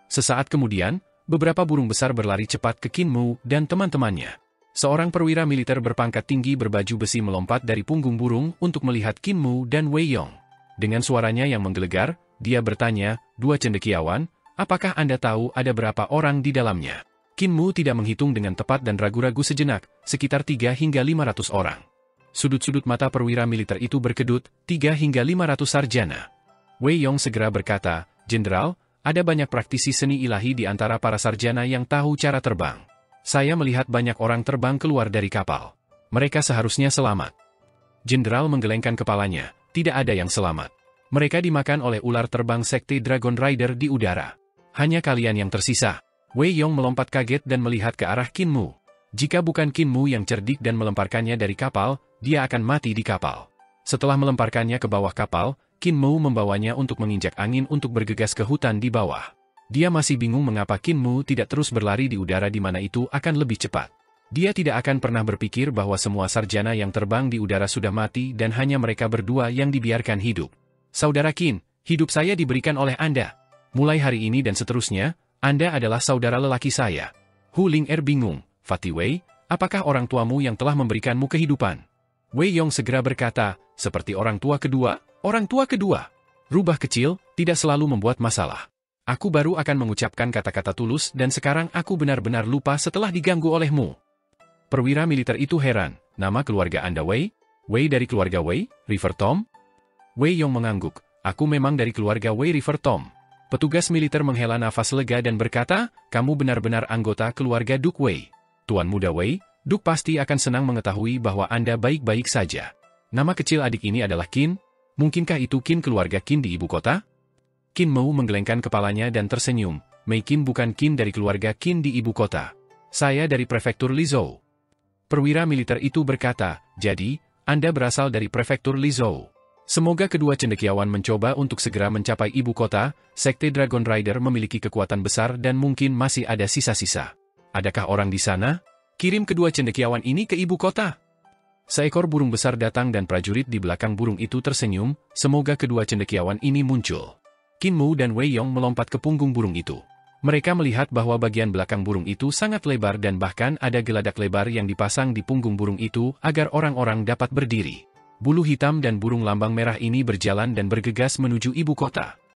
Sesaat kemudian, beberapa burung besar berlari cepat ke Kinmu dan teman-temannya. Seorang perwira militer berpangkat tinggi berbaju besi melompat dari punggung burung untuk melihat Kinmu dan Wei Yong. Dengan suaranya yang menggelegar, dia bertanya, 2 cendekiawan, apakah Anda tahu ada berapa orang di dalamnya? Kinmu tidak menghitung dengan tepat dan ragu-ragu sejenak, sekitar 3 hingga 500 orang. Sudut-sudut mata perwira militer itu berkedut, 3 hingga 500 sarjana. Wei Yong segera berkata, Jenderal, ada banyak praktisi seni ilahi di antara para sarjana yang tahu cara terbang. Saya melihat banyak orang terbang keluar dari kapal. Mereka seharusnya selamat. Jenderal menggelengkan kepalanya, tidak ada yang selamat. Mereka dimakan oleh ular terbang sekte Dragon Rider di udara. Hanya kalian yang tersisa. Wei Yong melompat kaget dan melihat ke arah Qin Mu. Jika bukan Qin Mu yang cerdik dan melemparkannya dari kapal, dia akan mati di kapal. Setelah melemparkannya ke bawah kapal, Qin Mu membawanya untuk menginjak angin untuk bergegas ke hutan di bawah. Dia masih bingung mengapa Qin Mu tidak terus berlari di udara di mana itu akan lebih cepat. Dia tidak akan pernah berpikir bahwa semua sarjana yang terbang di udara sudah mati dan hanya mereka berdua yang dibiarkan hidup. Saudara Qin, hidup saya diberikan oleh Anda. Mulai hari ini dan seterusnya, Anda adalah saudara lelaki saya. Hu Ling bingung. Fatih Wei, apakah orang tuamu yang telah memberikanmu kehidupan? Wei Yong segera berkata, seperti orang tua kedua. Orang tua kedua. Rubah kecil, tidak selalu membuat masalah. Aku baru akan mengucapkan kata-kata tulus dan sekarang aku benar-benar lupa setelah diganggu olehmu. Perwira militer itu heran, nama keluarga Anda Wei? Wei dari keluarga Wei, River Tom? Wei Yong mengangguk, aku memang dari keluarga Wei River Tom. Petugas militer menghela nafas lega dan berkata, kamu benar-benar anggota keluarga Duke Wei. Tuan Muda Wei, Duke pasti akan senang mengetahui bahwa Anda baik-baik saja. Nama kecil adik ini adalah Qin? Mungkinkah itu Qin keluarga Qin di ibu kota? Qin Mu menggelengkan kepalanya dan tersenyum. Mei Qin bukan Qin dari keluarga Qin di ibu kota. Saya dari prefektur Lizhou. Perwira militer itu berkata, jadi, Anda berasal dari prefektur Lizhou. Semoga kedua cendekiawan mencoba untuk segera mencapai ibu kota. Sekte Dragon Rider memiliki kekuatan besar dan mungkin masih ada sisa-sisa. Adakah orang di sana? Kirim kedua cendekiawan ini ke ibu kota. Seekor burung besar datang dan prajurit di belakang burung itu tersenyum, semoga kedua cendekiawan ini muncul. Qin Mu dan Wei Yong melompat ke punggung burung itu. Mereka melihat bahwa bagian belakang burung itu sangat lebar dan bahkan ada geladak lebar yang dipasang di punggung burung itu agar orang-orang dapat berdiri. Bulu hitam dan burung lambang merah ini berjalan dan bergegas menuju ibu kota.